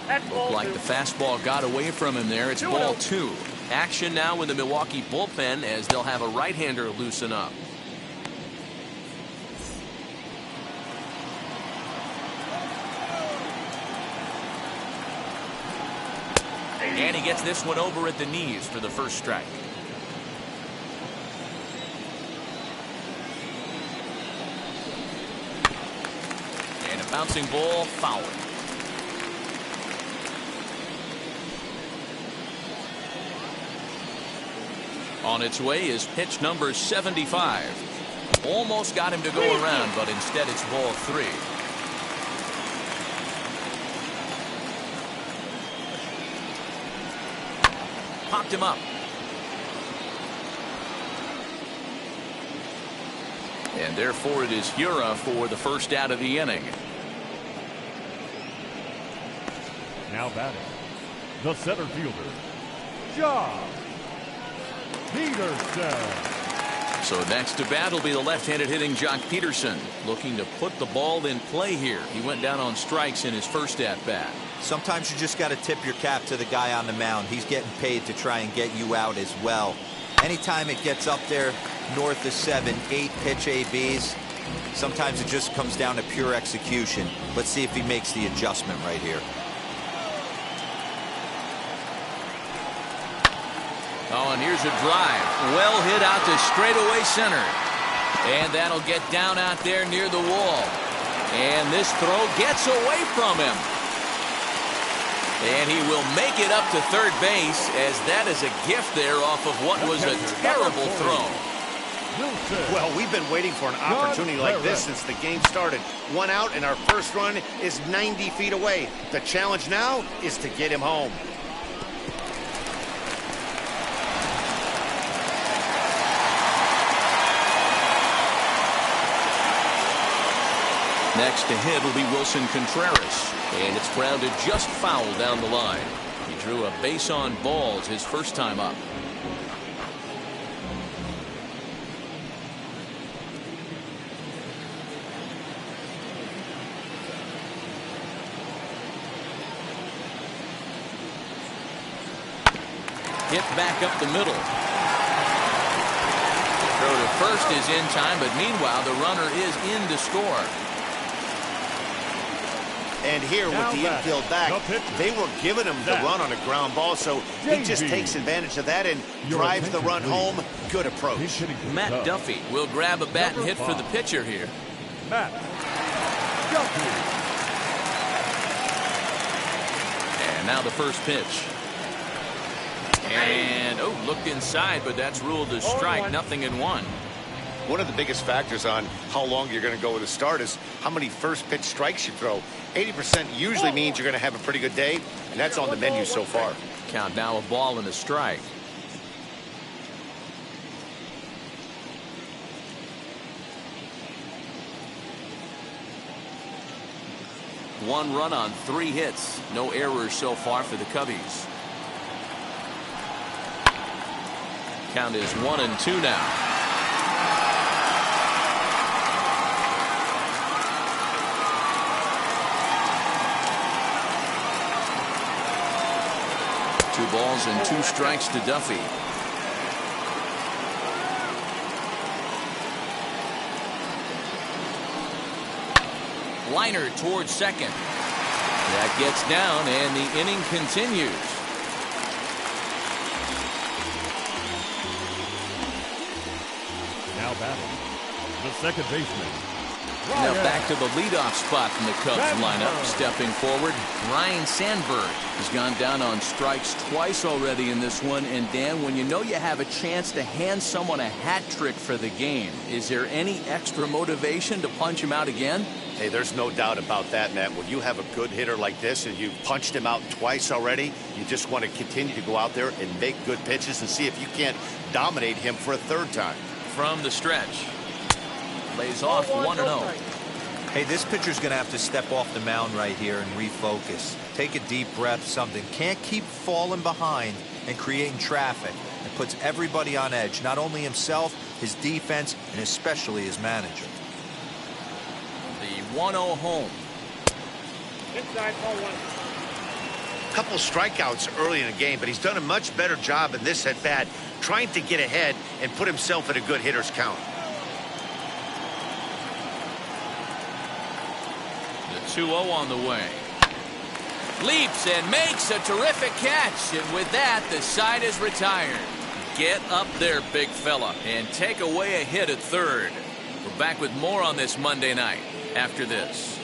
Looked like the fastball got away from him there. It's ball 2. Action now in the Milwaukee bullpen as they'll have a right-hander loosen up. And he gets this one over at the knees for the first strike. And a bouncing ball foul. On its way is pitch number 75. Almost got him to go around, but instead it's ball 3. Popped him up. And therefore it is Hura for the first out of the inning. Now batting, the center fielder, Josh Peterson. So next to bat will be the left-handed hitting Jock Peterson, looking to put the ball in play here. He went down on strikes in his first at-bat. Sometimes you just got to tip your cap to the guy on the mound. He's getting paid to try and get you out as well. Anytime it gets up there north of 7, 8 pitch ABs, sometimes it just comes down to pure execution. Let's see if he makes the adjustment right here. Oh, and here's a drive. Well hit out to straightaway center. And that'll get down out there near the wall. And this throw gets away from him. And he will make it up to third base, as that is a gift there off of what was a terrible throw. Wilson. Well, we've been waiting for an opportunity like this since the game started. One out, and our first run is 90 feet away. The challenge now is to get him home. Next to hit will be Wilson Contreras, and it's grounded just foul down the line. He drew a base on balls his first time up. Hit back up the middle. Throw to first is in time, but meanwhile the runner is in to score. And here with the infield back, they were giving him the run on a ground ball, so he just takes advantage of that and drives the run home. Good approach. Matt Duffy will grab a bat and hit for the pitcher here. Matt Duffy. And now the first pitch. And, looked inside, but that's ruled a strike. 0-1. One of the biggest factors on how long you're going to go with a start is how many first pitch strikes you throw. 80% usually means you're going to have a pretty good day, and that's on the menu so far. Count now a ball and a strike. One run on 3 hits. No errors so far for the Cubbies. Count is 1-2 now. Two balls and 2 strikes to Duffy. Liner towards second. That gets down, and the inning continues. Now batting, the second baseman. Now back to the leadoff spot in the Cubs lineup. Stepping forward, Ryan Sandberg has gone down on strikes twice already in this one. And Dan, when you know you have a chance to hand someone a hat trick for the game, is there any extra motivation to punch him out again? Hey, there's no doubt about that, Matt. When you have a good hitter like this and you've punched him out twice already, you just want to continue to go out there and make good pitches and see if you can't dominate him for a third time. From the stretch. Lays off 1-0. Hey, this pitcher's going to have to step off the mound right here and refocus. Take a deep breath, something. Can't keep falling behind and creating traffic. It puts everybody on edge, not only himself, his defense, and especially his manager. The 1-0 home. Inside, ball 1. Couple strikeouts early in the game, but he's done a much better job in this at bat, trying to get ahead and put himself in a good hitter's count. The 2-0 on the way. Leaps and makes a terrific catch, and with that, the side is retired. Get up there, big fella, and take away a hit at third. We're back with more on this Monday night after this.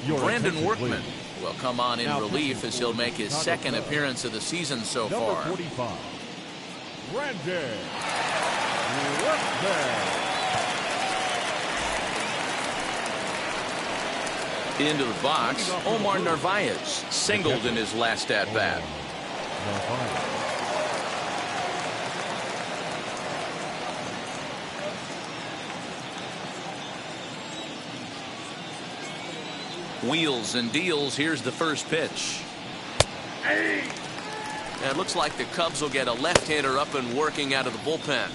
Brandon Workman will come on in relief as he'll make his second appearance of the season so far. Number 45, Brandon Workman. Into the box, Omar Narvaez singled in his last at-bat. Wheels and deals. Here's the first pitch. It looks like the Cubs will get a left-hander up and working out of the bullpen.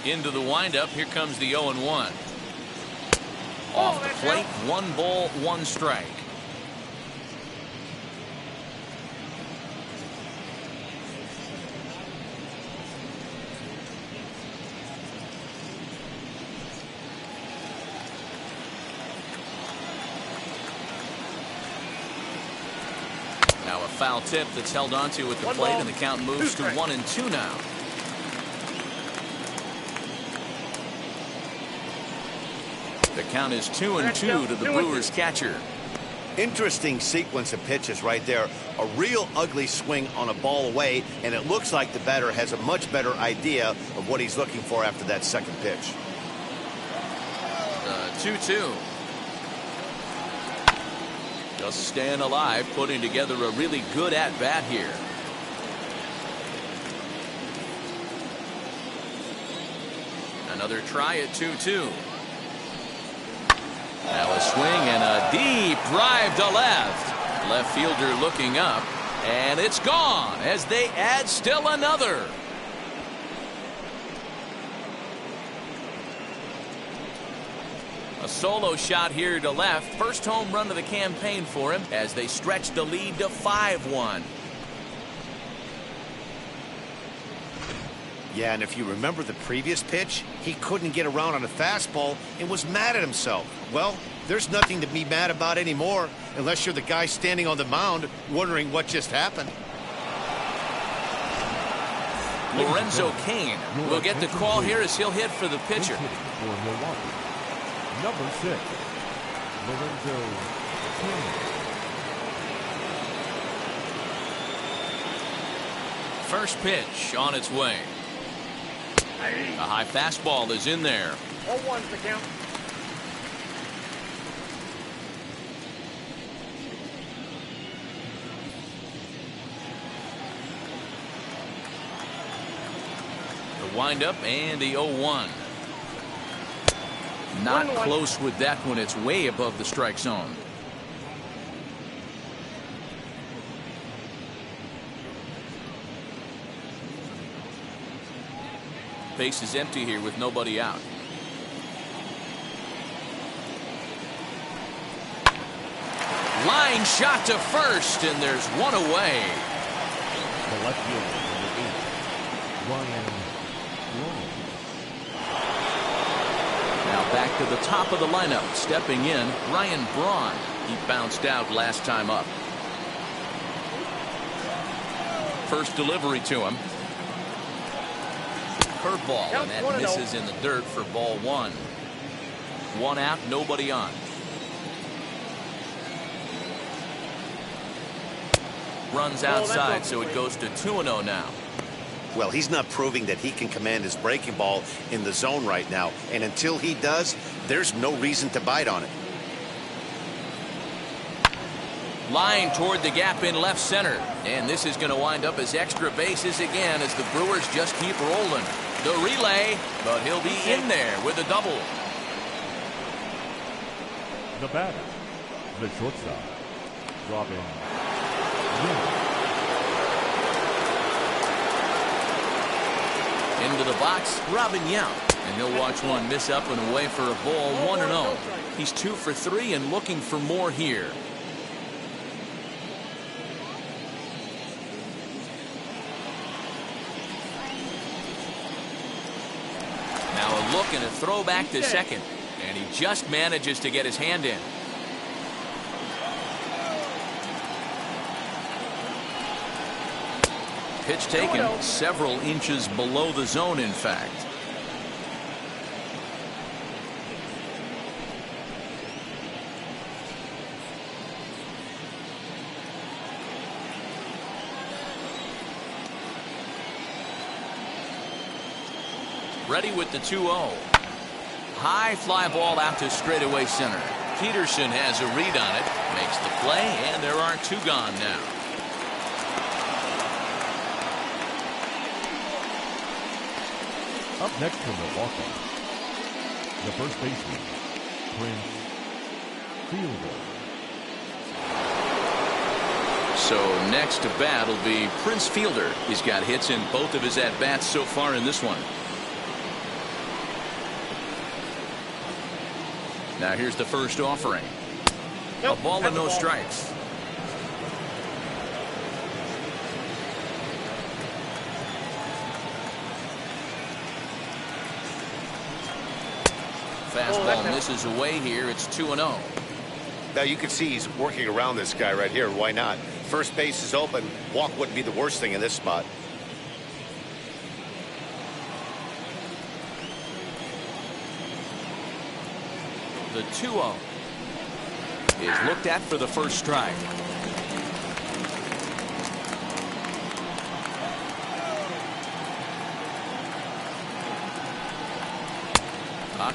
Into the windup. Here comes the 0-1. Off the plate, 1 ball, 1 strike. Now a foul tip that's held onto at the plate, and the count moves to 1-2 now. The count is 2-2 to the Brewers catcher. Interesting sequence of pitches right there. A real ugly swing on a ball away, and it looks like the batter has a much better idea of what he's looking for after that second pitch. 2-2. Just staying alive, putting together a really good at-bat here. Another try at 2-2. Now a swing and a deep drive to left. Left fielder looking up, and it's gone as they add still another. A solo shot here to left. First home run of the campaign for him as they stretch the lead to 5-1. Yeah, and if you remember the previous pitch, he couldn't get around on a fastball and was mad at himself. Well, there's nothing to be mad about anymore unless you're the guy standing on the mound wondering what just happened. Lorenzo Cain will get the call here as he'll hit for the pitcher. For Milwaukee, number 6, Lorenzo Cain. First pitch on its way. A high fastball is in there. 0-1's the count. The windup and the 0-1. Not 1-1. close with that one. It's way above the strike zone. Base is empty here with nobody out. Line shot to first, and there's one away. The left fielder, number 8, Braun. Now back to the top of the lineup. Stepping in, Braun. He bounced out last time up. First delivery to him. Curveball, and that misses in the dirt for ball 1. 1 out, nobody on. Runs outside, so it goes to 2-0 now. Well, he's not proving that he can command his breaking ball in the zone right now, and until he does, there's no reason to bite on it. Line toward the gap in left center, and this is going to wind up as extra bases again as the Brewers just keep rolling. The relay, but he'll be in there with a double. The batter, the shortstop, Robin. Into the box, Robin Yount, and he'll watch one miss up and away for a ball. 1-0. He's 2 for 3 and looking for more here. Now a look and a throw back to second, and he just manages to get his hand in. Pitch taken several inches below the zone, in fact. Ready with the 2-0. High fly ball out to straightaway center. Peterson has a read on it, makes the play, and there are 2 gone now. Up next from Milwaukee, the first baseman, Prince Fielder. So next to bat will be Prince Fielder. He's got hits in both of his at-bats so far in this one. Now here's the first offering. A ball and no strikes. Fastball misses away here. It's 2-0. Now you can see he's working around this guy right here. Why not? First base is open. Walk wouldn't be the worst thing in this spot. The 2-0 is looked at for the first strike.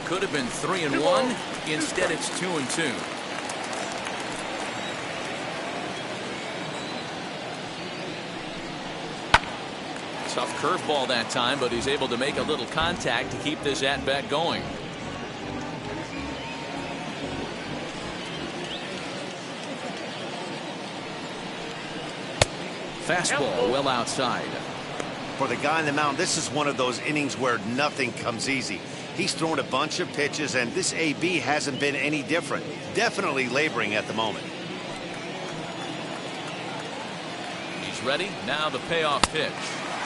Could have been 3-1. Instead, it's 2-2. Tough curveball that time, but he's able to make a little contact to keep this at-bat going. Fastball well outside. For the guy on the mound, this is one of those innings where nothing comes easy. He's thrown a bunch of pitches, and this AB hasn't been any different. Definitely laboring at the moment. He's ready. Now the payoff pitch.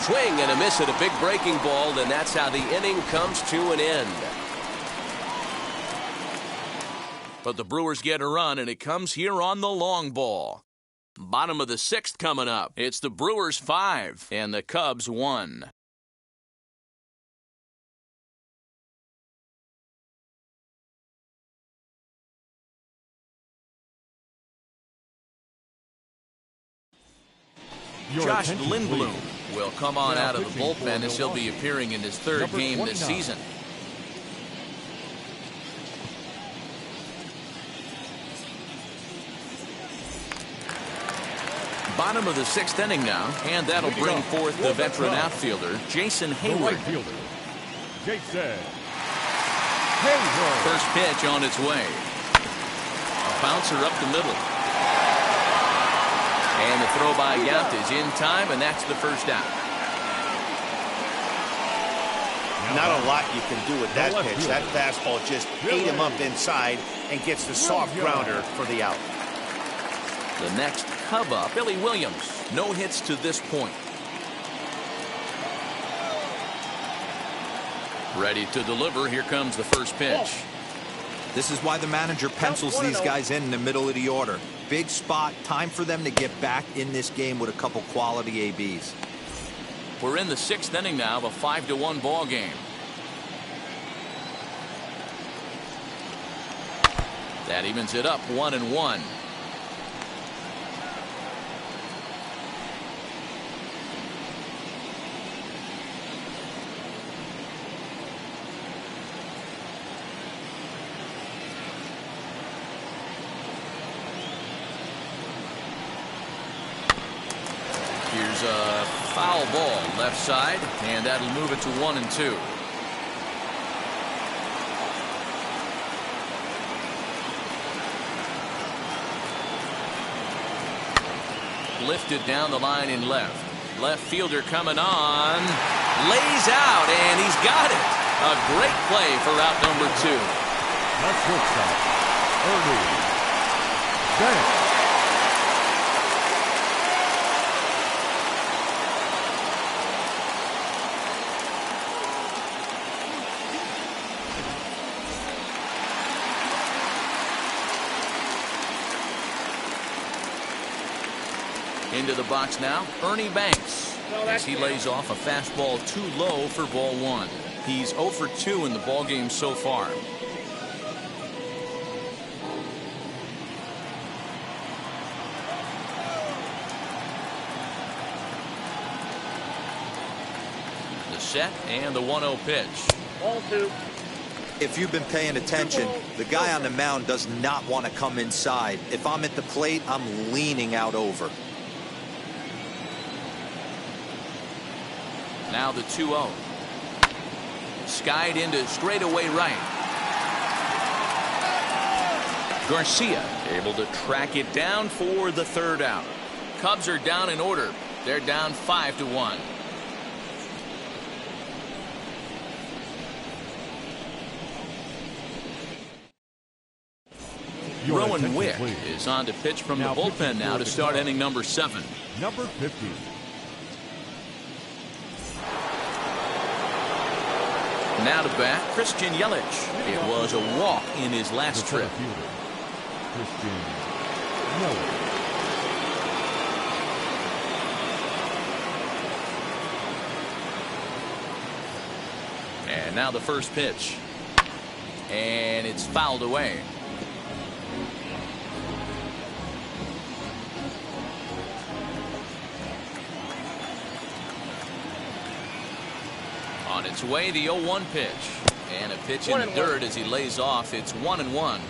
Swing and a miss at a big breaking ball, and that's how the inning comes to an end. But the Brewers get a run, and it comes here on the long ball. Bottom of the 6th coming up. It's the Brewers 5 and the Cubs 1. Josh Lindblom will come on out of the bullpen as he'll be appearing in his 3rd game this season. Bottom of the 6th inning now, and that'll bring forth the veteran outfielder, Jason Hayward. First pitch on its way. A bouncer up the middle. And the throw by Yount is in time, and that's the first out. Not a lot you can do with that pitch. That fastball just ate him up inside and gets the soft grounder for the out. The next Cub up, Billy Williams. No hits to this point. Ready to deliver. Here comes the first pitch. This is why the manager pencils these guys in the middle of the order. Big spot, time for them to get back in this game with a couple quality ABs. We're in the 6th inning now of a 5-1 ball game. That evens it up 1-1. Here's a foul ball left side, and that'll move it to 1-2. Lifted down the line in left. Left fielder coming on. Lays out, and he's got it. A great play for out number 2. That's shortstop, Bryant. Into the box now, Ernie Banks, as he lays off a fastball too low for ball 1. He's 0 for 2 in the ball game so far. The set and the 1-0 pitch. Ball 2. If you've been paying attention, the guy on the mound does not want to come inside. If I'm at the plate, I'm leaning out over. Now the 2-0. Skied into straightaway right. Garcia able to track it down for the 3rd out. Cubs are down in order. They're down 5-1. Rowan Wick is on to pitch from the bullpen now to start inning number 7. Number 50. Now to bat, Christian Yelich. It was a walk in his last trip. Christian Yelich. And now the first pitch. and it's fouled away. On its way, the 0-1 pitch. And a pitch in the dirt as he lays off. It's 1-1.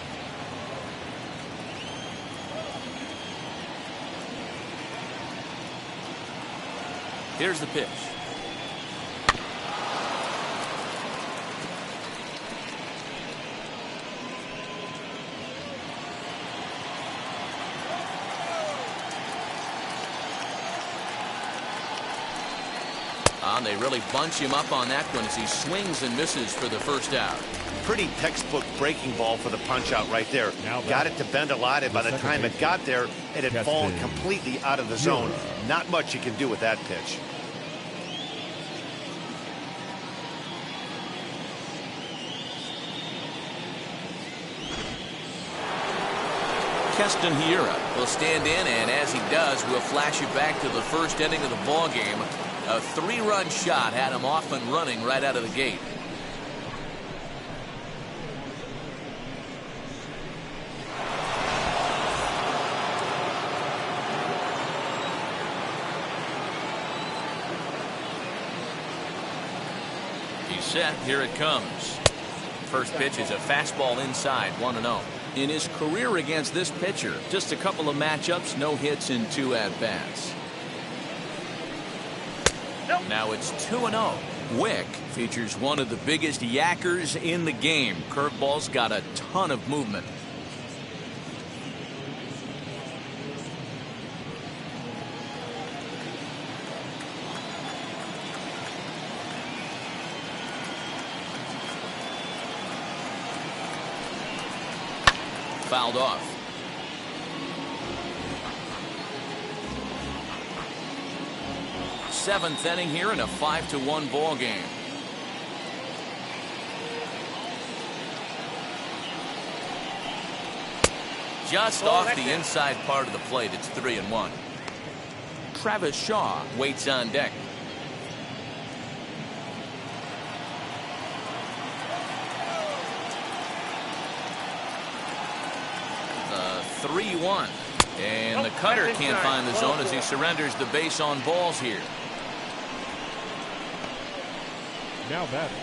Here's the pitch. They really bunch him up on that one as he swings and misses for the first out. Pretty textbook breaking ball for the punch out right there. Got it to bend a lot, and by the time it got there, it had fallen completely out of the zone. Not much you can do with that pitch. Keston Hiura will stand in, and as he does, we'll flash you back to the first inning of the ball game. A 3-run shot had him off and running right out of the gate. He's set. Here it comes. First pitch is a fastball inside, 1-0. In his career against this pitcher, just a couple of matchups, no hits in 2 at-bats. Now it's 2-0. Wick features one of the biggest yackers in the game. Curveball's got a ton of movement. Fouled off. Seventh inning here in a 5-1 ball game. Just off the inside part of the plate. It's 3-1. Travis Shaw waits on deck. The 3-1. And the cutter can't find the zone as he surrenders the base on balls here. Now batting,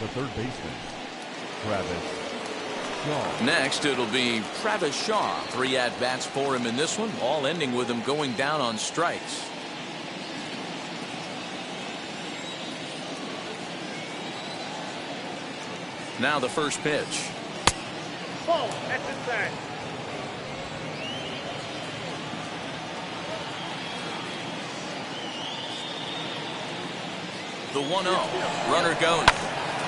the third baseman, Travis Shaw. Next, it'll be Travis Shaw. 3 at-bats for him in this one, all ending with him going down on strikes. Now the first pitch. Ball, that's inside. The 1-0. Runner goes.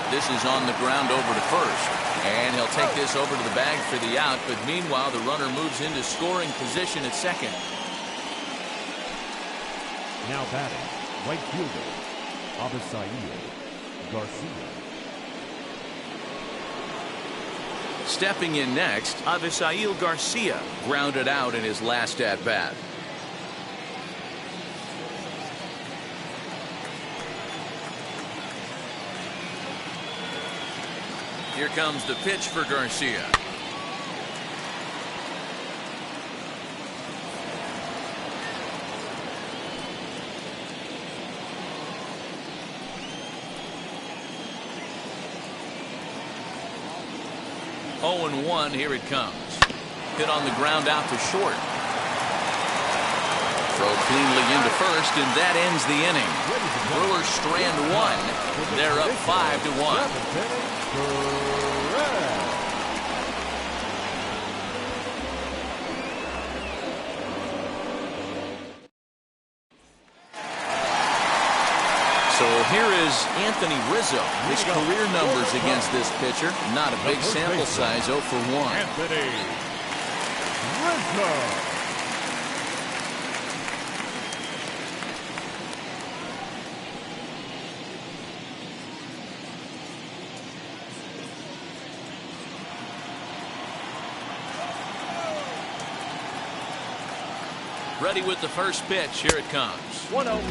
This is on the ground over to first. And he'll take this over to the bag for the out. But meanwhile, the runner moves into scoring position at second. Now batting, right fielder, Avisail Garcia. Stepping in next, Avisail Garcia grounded out in his last at-bat. Here comes the pitch for Garcia. Oh, 0-1. Here it comes. Hit on the ground out to short. Throw cleanly into first, and that ends the inning. Brewers strand 1. They're up 5-1. So here is Anthony Rizzo. His career numbers against this pitcher, not a big sample size, 0 for 1. Anthony Rizzo. Ready with the first pitch. Here it comes. 1-0.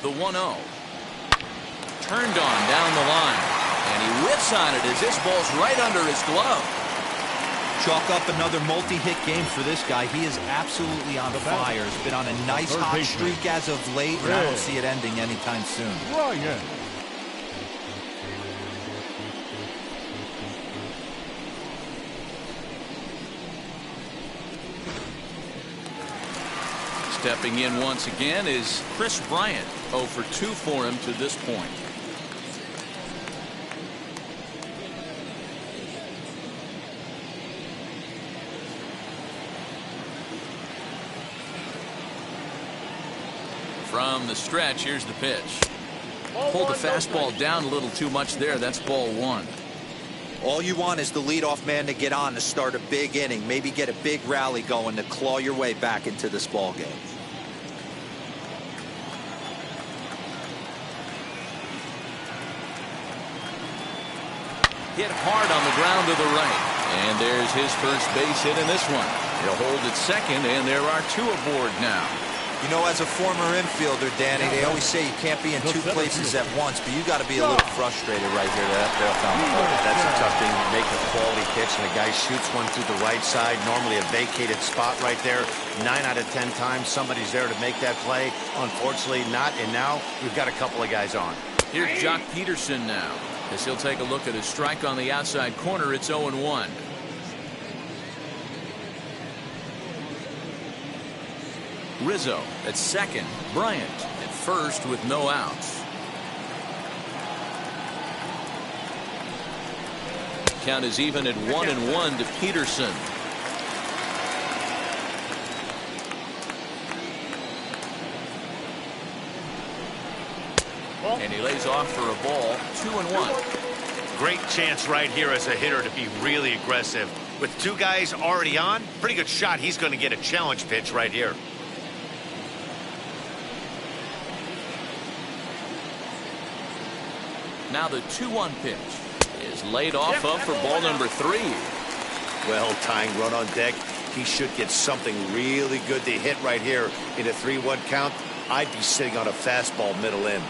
The 1-0. Turned on down the line. And he whiffs on it as this ball's right under his glove. Chalk up another multi-hit game for this guy. He is absolutely on fire. He's been on a nice hot streak as of late, and I don't see it ending anytime soon. Bryant. Stepping in once again is Bryant. 0 for 2 for him to this point. From the stretch, here's the pitch. Pulled the fastball down a little too much there. That's ball 1. All you want is the leadoff man to get on to start a big inning, maybe get a big rally going to claw your way back into this ball game. Hit hard on the ground to the right. And there's his first base hit in this one. He'll hold at second, and there are 2 aboard now. You know, as a former infielder, Danny, they always say you can't be in 2 places at once, but you got to be a little frustrated right here. That's a tough thing. You make a quality pitch, and the guy shoots one through the right side. Normally a vacated spot right there. 9 out of 10 times somebody's there to make that play. Unfortunately not, and now we've got a couple of guys on. Here's Jock Peterson now, as he'll take a look at his strike on the outside corner. It's 0-1. Rizzo at second. Bryant at first with no outs. Count is even at 1-1 to Peterson. And he lays off for a ball. 2-1. Great chance right here as a hitter to be really aggressive. With 2 guys already on, pretty good shot. He's going to get a challenge pitch right here. Now the 2-1 pitch is laid off of for ball number 3. Well, tying run on deck. He should get something really good to hit right here in a 3-1 count. I'd be sitting on a fastball middle in.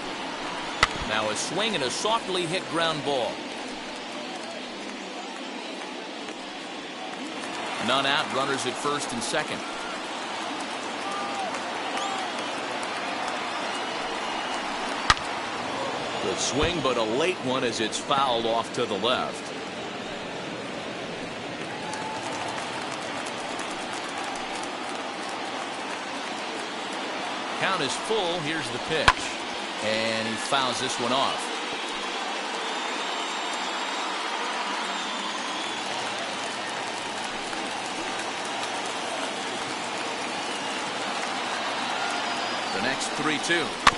Now a swing and a softly hit ground ball. None out, runners at first and second. Good swing, but a late one as it's fouled off to the left. Count is full. Here's the pitch. And he fouls this one off. The next 3-2.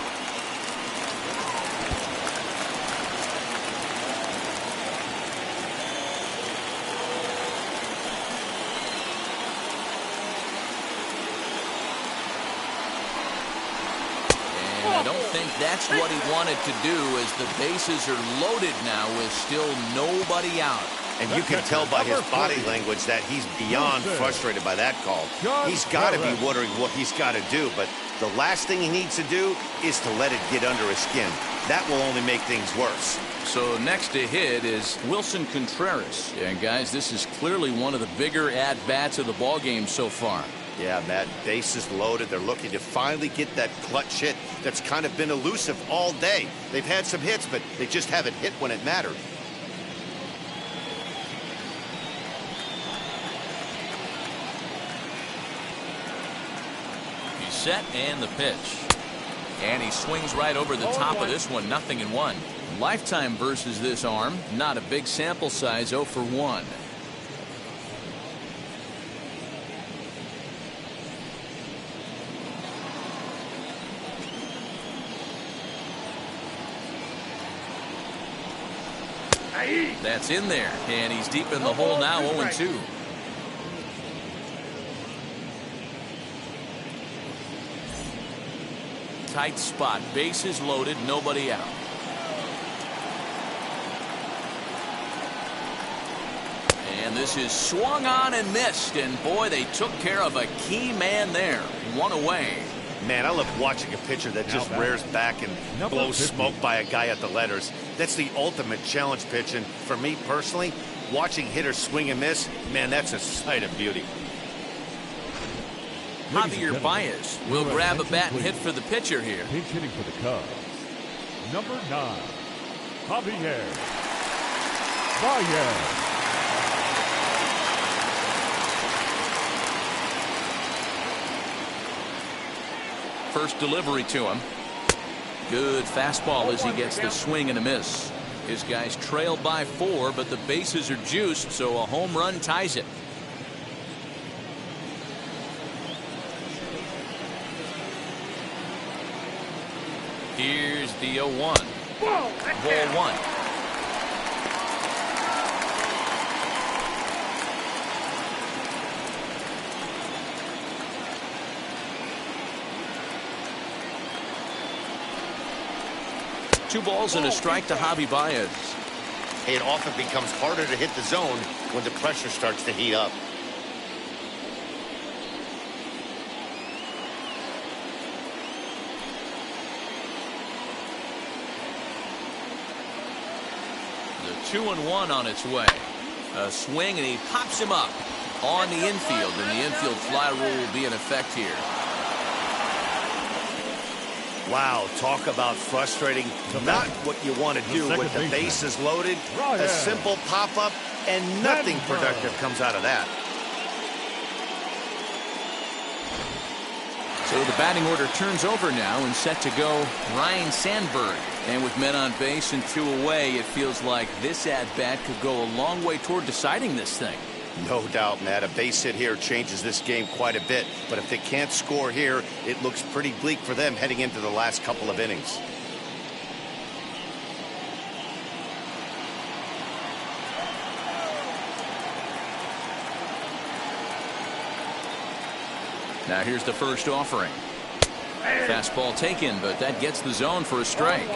I don't think that's what he wanted to do, as the bases are loaded now with still nobody out. And you can tell by his body language that he's beyond frustrated by that call. He's got to be wondering what he's got to do, but the last thing he needs to do is to let it get under his skin. That will only make things worse. So next to hit is Wilson Contreras. And guys, this is clearly one of the bigger at-bats of the ballgame so far. Yeah, Matt, bases loaded. They're looking to finally get that clutch hit that's kind of been elusive all day. They've had some hits, but they just haven't hit when it mattered. He's set, and the pitch. And he swings right over the top of this one. 0-1. Lifetime versus this arm. Not a big sample size. 0 for 1. That's in there, and he's deep in the hole now. 0-2. Tight spot, bases loaded, nobody out. And this is swung on and missed, and boy, they took care of a key man there. 1 away. Man, I love watching a pitcher that just rears back and blows smoke by a guy at the letters. That's the ultimate challenge pitch, and for me personally, watching hitters swing and miss, man, that's a sight of beauty. Javier Baez will grab a bat and hit for the pitcher here. Pinch hitting for the Cubs. Number 9, Javier Baez. First delivery to him. Good fastball as he gets the swing and a miss. His guys trail by 4, but the bases are juiced, so a home run ties it. Here's the 0-1. Ball 1. Two balls and a strike to Javi Baez. It often becomes harder to hit the zone when the pressure starts to heat up. The 2-1 on its way. A swing and he pops him up on the infield, and the infield fly rule will be in effect here. Wow, talk about frustrating. Not what you want to do with the bases loaded. A simple pop-up, and nothing productive comes out of that. So the batting order turns over now, and set to go Ryan Sandberg. And with men on base and 2 away, it feels like this at-bat could go a long way toward deciding this thing. No doubt, Matt. A base hit here changes this game quite a bit. But if they can't score here, it looks pretty bleak for them heading into the last couple of innings. Now here's the first offering. Fastball taken, but that gets the zone for a strike.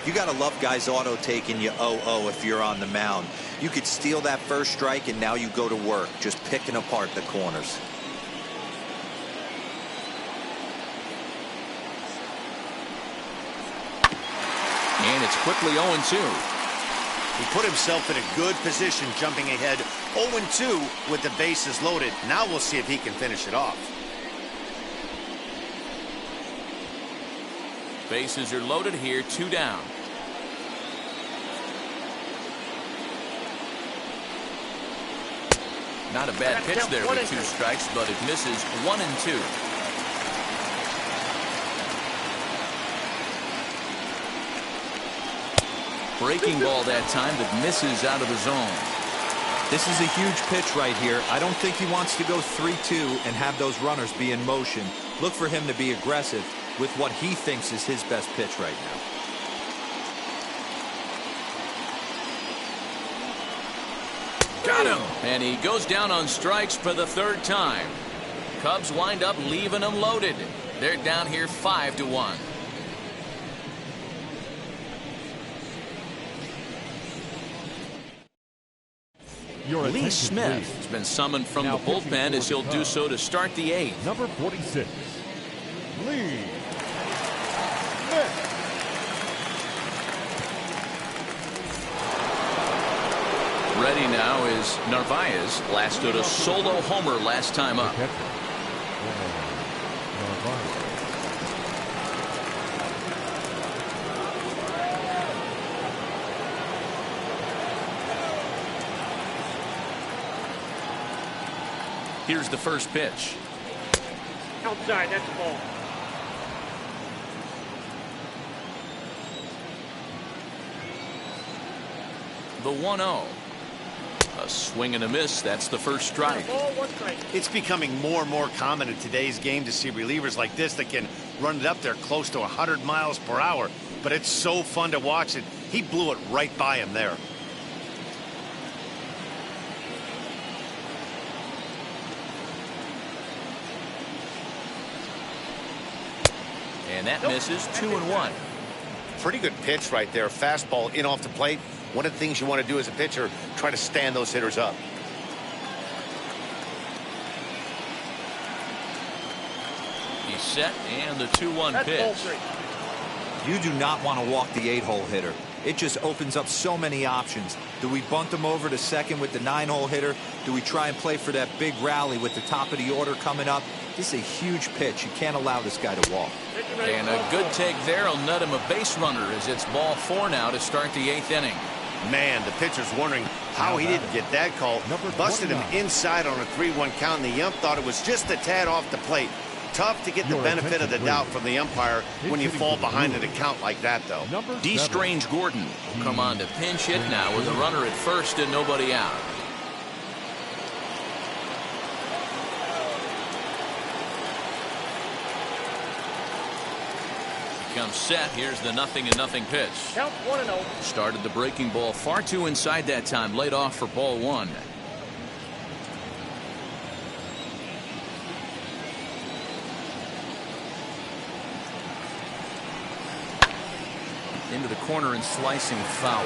You got to love guys auto taking you 0-0 if you're on the mound. You could steal that first strike, and now you go to work just picking apart the corners. And it's quickly 0-2. He put himself in a good position, jumping ahead 0-2 with the bases loaded. Now we'll see if he can finish it off. Bases are loaded here, 2 down. Not a bad pitch there with 2 strikes, but it misses 1-2. Breaking ball that time that misses out of the zone. This is a huge pitch right here. I don't think he wants to go 3-2 and have those runners be in motion. Look for him to be aggressive with what he thinks is his best pitch right now. Got him. And he goes down on strikes for the 3rd time. Cubs wind up leaving him loaded. They're down here 5-1. Lee Smith has been summoned from the bullpen as he'll do so to start the 8th. Number 46, Lee Smith. Ready now is Narvaez. Lasted a solo homer last time up. Here's the first pitch. Outside, that's a ball. The 1-0. A swing and a miss. That's the first strike. It's becoming more and more common in today's game to see relievers like this that can run it up there close to 100 miles per hour. But it's so fun to watch it. He blew it right by him there. And that misses. 2-1. Pretty good pitch right there. Fastball in off the plate. One of the things you want to do as a pitcher, try to stand those hitters up. He's set, and the 2-1 That's ball pitch. 3. You do not want to walk the 8-hole hitter. It just opens up so many options. Do we bunt him over to second with the 9-hole hitter? Do we try and play for that big rally with the top of the order coming up? This is a huge pitch. You can't allow this guy to walk. And a good take there will nut him a base runner as it's ball 4 now to start the 8th inning. Man, the pitcher's wondering how he didn't get that call. Busted him inside on a 3-1 count, and the ump thought it was just a tad off the plate. Tough to get the benefit of the doubt from the umpire when you fall behind an account like that, though. D. Strange Gordon will come on to pinch hit now with a runner at first and nobody out. He comes set. Here's the 0-0 pitch. Count 1-0. Started the breaking ball far too inside that time. Laid off for ball 1. Into the corner and slicing foul.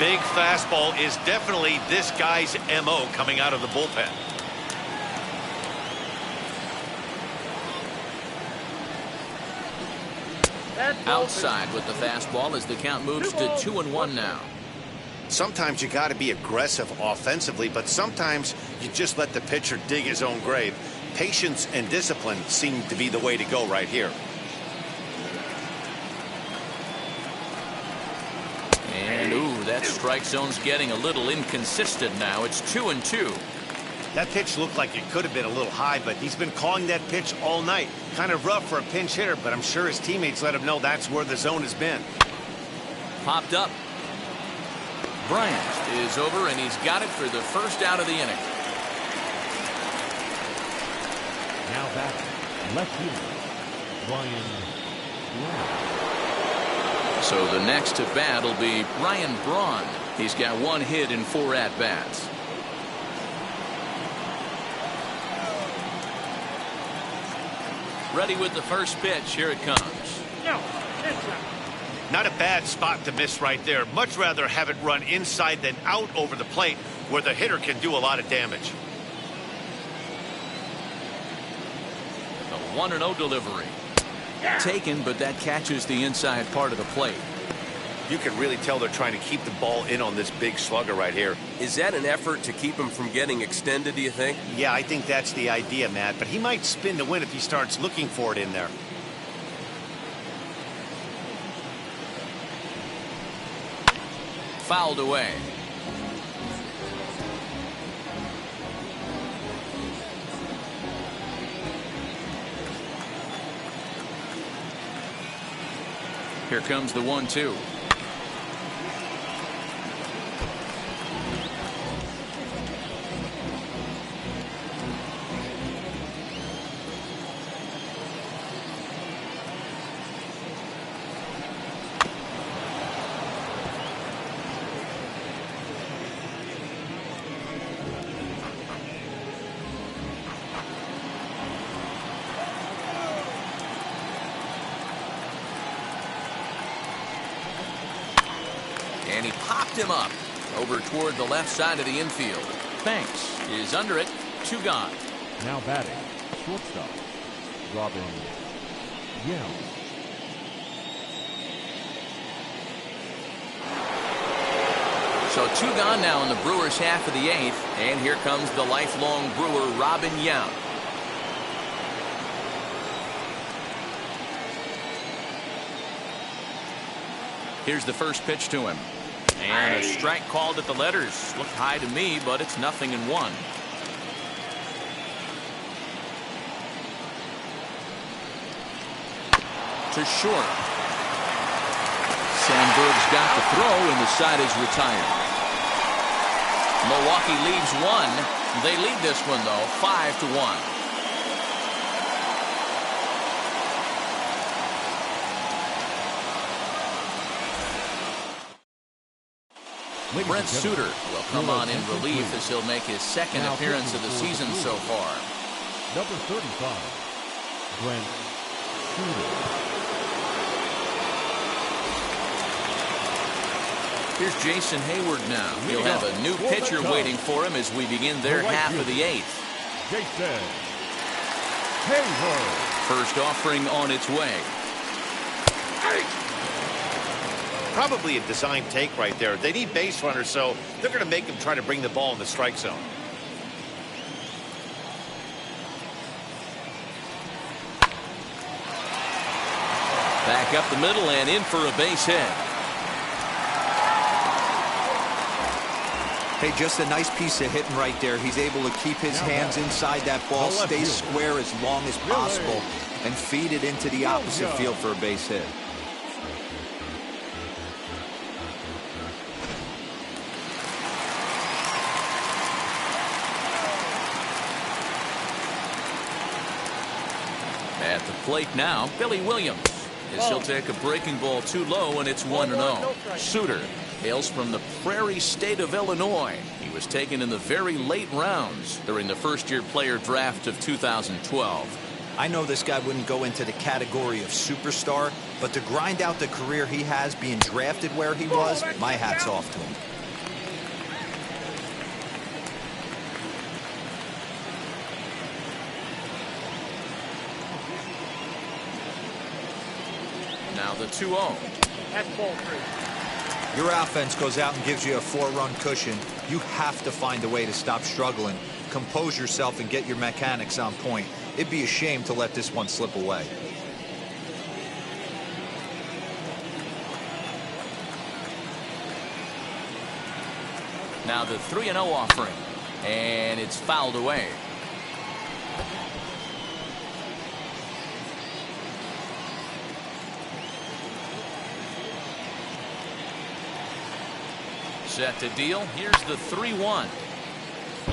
Big fastball is definitely this guy's MO coming out of the bullpen. That's ball 3. Outside with the fastball as the count moves to 2-1 now. Sometimes you got to be aggressive offensively, but sometimes you just let the pitcher dig his own grave. Patience and discipline seem to be the way to go right here. And ooh, that strike zone's getting a little inconsistent now. It's 2-2. That pitch looked like it could have been a little high, but he's been calling that pitch all night. Kind of rough for a pinch hitter, but I'm sure his teammates let him know that's where the zone has been. Popped up. Bryant is over, and he's got it for the first out of the inning. Now batting, left fielder, Braun. So the next to bat will be Ryan Braun. He's got 1 hit in 4 at-bats. Ready with the first pitch. Here it comes. No, that's not. Not a bad spot to miss right there. Much rather have it run inside than out over the plate where the hitter can do a lot of damage. A 1-0 delivery. Taken, but that catches the inside part of the plate. You can really tell they're trying to keep the ball in on this big slugger right here. Is that an effort to keep him from getting extended, do you think? Yeah, I think that's the idea, Matt, but he might spin to win if he starts looking for it in there. Fouled away. Here comes the 1-2. And he popped him up over toward the left side of the infield. Banks is under it. 2 gone. Now batting, shortstop, Robin. Yeah. So 2 gone now in the Brewers' half of the 8th. And here comes the lifelong Brewer, Robin Yount. Here's the first pitch to him. And a strike called at the letters. Looked high to me, but it's 0-1. To short. Sandberg's got the throw, and the side is retired. Milwaukee leaves 1. They lead this one, though, 5-1. Brent Suter will come on in relief as he'll make his 2nd appearance of the season so far. Number 35, Brent Suter. Here's Jason Hayward now. He'll have a new pitcher waiting for him as we begin their half of the 8th. Jason Hayward. First offering on its way. Probably a design take right there. They need base runners, so they're going to make them try to bring the ball in the strike zone. Back up the middle and in for a base hit. Hey, just a nice piece of hitting right there. He's able to keep his hands inside that ball, stay square as long as possible, and feed it into the opposite field for a base hit. At the plate now, Billy Williams. As he'll take a breaking ball too low, and it's 1-0. Suter hails from the Prairie State of Illinois. He was taken in the very late rounds during the first-year player draft of 2012. I know this guy wouldn't go into the category of superstar, but to grind out the career he has being drafted where he was, my hat's off to him. Now the 2-0. That's ball 3. Your offense goes out and gives you a 4-run cushion. You have to find a way to stop struggling, compose yourself, and get your mechanics on point. It'd be a shame to let this one slip away. Now the 3-0 offering, and it's fouled away. Set to deal. Here's the 3-1.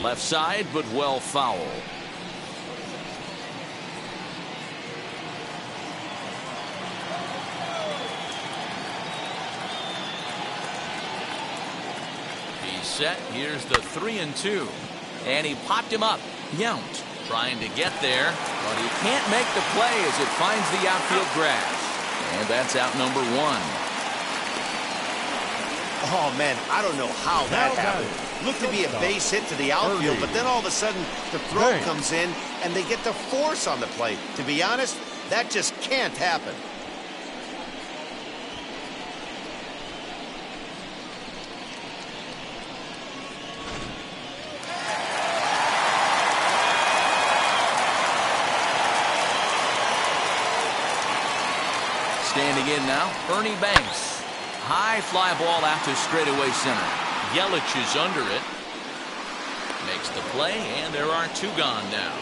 Left side, but well foul. He's set. Here's the 3-2. And he popped him up. Yount trying to get there, but he can't make the play as it finds the outfield grass. And that's out number 1. Oh, man, I don't know how that happened. Looked to be a base hit to the outfield, but then all of a sudden the throw comes in and they get the force on the plate. To be honest, that just can't happen. Standing in now, Ernie Banks. High fly ball out to straightaway center. Yelich is under it. Makes the play, and there are 2 gone now.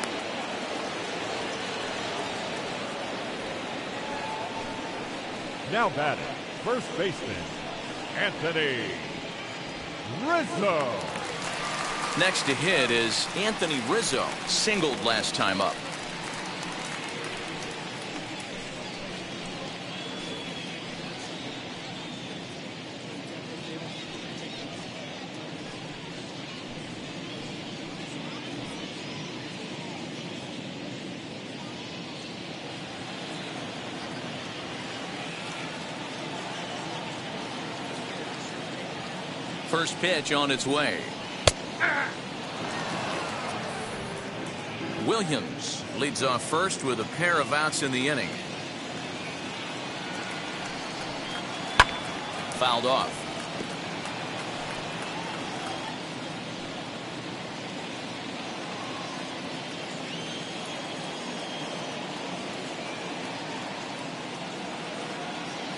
Now batting, first baseman, Anthony Rizzo. Next to hit is Anthony Rizzo. Singled last time up. First pitch on its way. Williams leads off first with a pair of outs in the inning. Fouled off.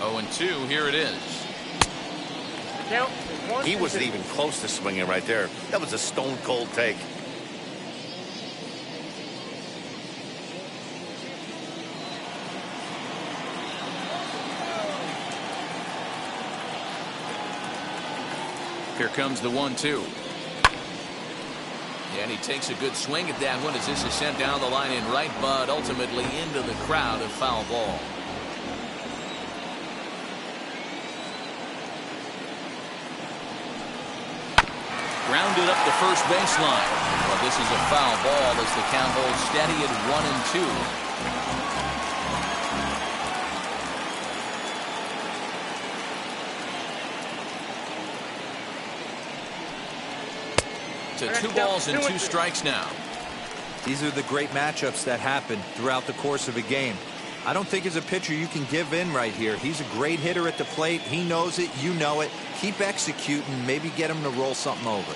Oh, and 2, here it is. He wasn't even close to swinging right there. That was a stone-cold take. Here comes the 1-2. And he takes a good swing at that one as this is sent down the line in right, but ultimately into the crowd, a foul ball. Grounded up the first baseline. Well, this is a foul ball as the count holds steady at 1-2. To 2 balls and 2 strikes now. These are the great matchups that happen throughout the course of a game. I don't think as a pitcher you can give in right here. He's a great hitter at the plate. He knows it. You know it. Keep executing. Maybe get him to roll something over.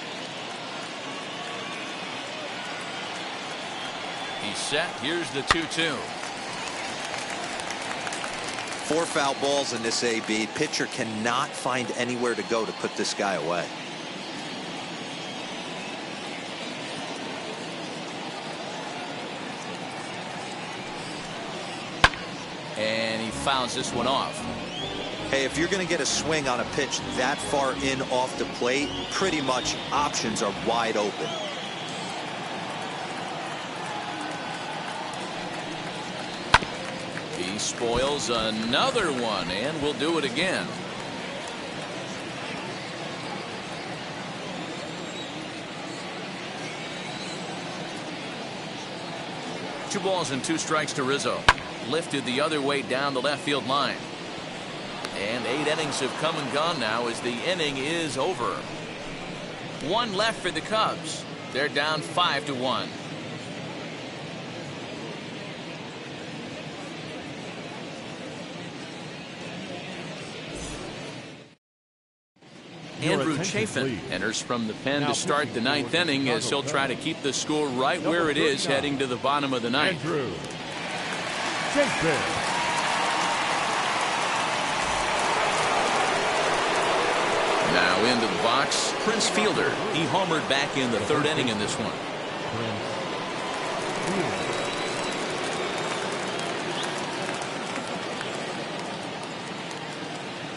He's set. Here's the 2-2. 4 foul balls in this AB. Pitcher cannot find anywhere to go to put this guy away. And he fouls this one off. Hey, if you're going to get a swing on a pitch that far in off the plate, pretty much options are wide open. He spoils another one, and will do it again. Two balls and 2 strikes to Rizzo. Lifted the other way down the left field line. And 8 innings have come and gone now as the inning is over. 1 left for the Cubs. They're down 5-1. Andrew Chafin enters from the pen to start the 9th inning as he'll try to keep the score right where it is heading to the bottom of the 9th. Andrew Sandberg. Now into the box, Prince Fielder. He homered back in the 3rd inning in this one.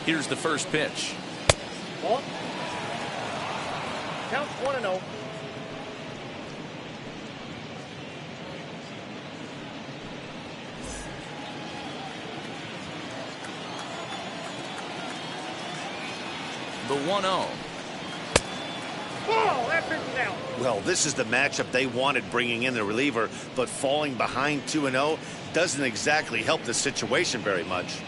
Here's the first pitch. Ball. Counts 1-0. The 1-0. Ball. That pitch is out. Well, this is the matchup they wanted, bringing in the reliever, but falling behind 2-0 doesn't exactly help the situation very much.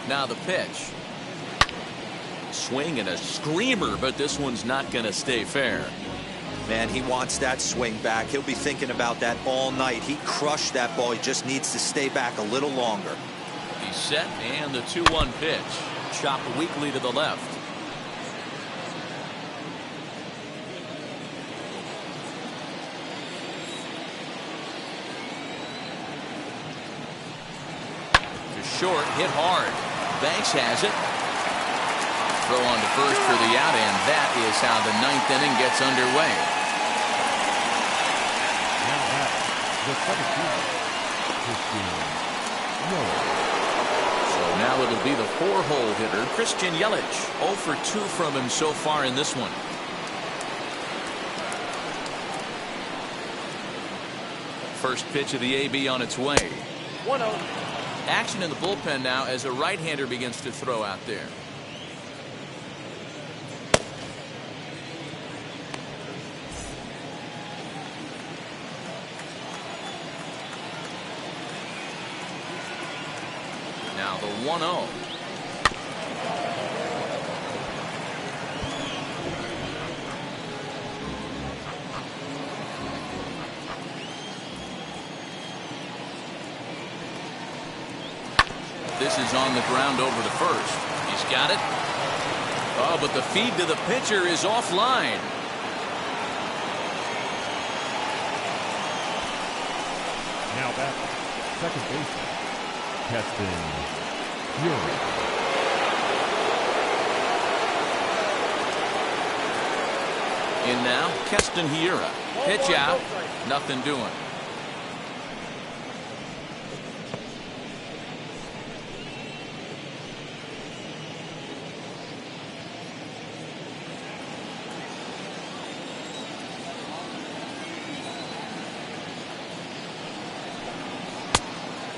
Now the pitch. Swing and a screamer, but this one's not going to stay fair. Man, he wants that swing back. He'll be thinking about that all night. He crushed that ball. He just needs to stay back a little longer. He's set, and the 2-1 pitch. Chopped weakly to the left. To short, hit hard. Banks has it. Throw on to first for the out, and that is how the 9th inning gets underway. Now at the 17th, So now it'll be the 4-hole hitter, Christian Yelich. 0 for 2 from him so far in this one. First pitch of the AB on its way. 1-0. Action in the bullpen now as a right-hander begins to throw out there. Now the 1-0. This is on the ground over to first. He's got it. Oh, but the feed to the pitcher is offline. now back, second baseman, Keston Hiura. In now, Keston Hiura. Pitch out. Nothing doing.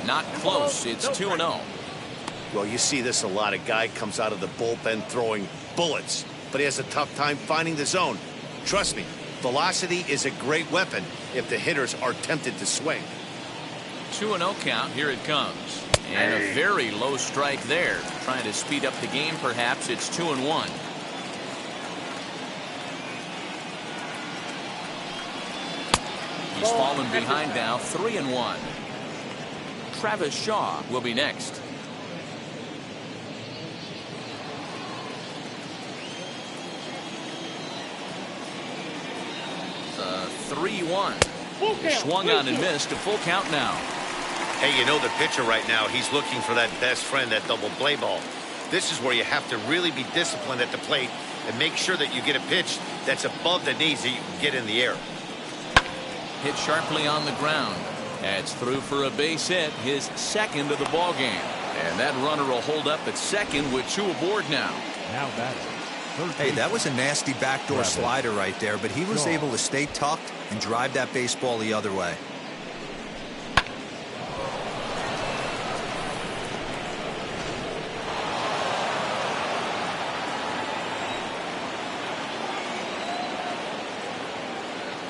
Not close. It's 2-0. Well, you see this a lot. A guy comes out of the bullpen throwing bullets, but he has a tough time finding the zone. Trust me, velocity is a great weapon if the hitters are tempted to swing. 2-0 count. Here it comes. And a very low strike there. Trying to speed up the game, perhaps. It's 2-1. He's fallen behind now, 3-1. Travis Shaw will be next. The 3-1. Swung on and missed. A full count now. Hey, you know the pitcher right now, he's looking for that best friend, that double play ball. This is where you have to really be disciplined at the plate and make sure that you get a pitch that's above the knees that you can get in the air. Hit sharply on the ground. That's through for a base hit, his second of the ball game. And that runner will hold up at second with 2 aboard now. Now batting. Hey, that was a nasty backdoor slider right there, but he was able to stay tucked and drive that baseball the other way.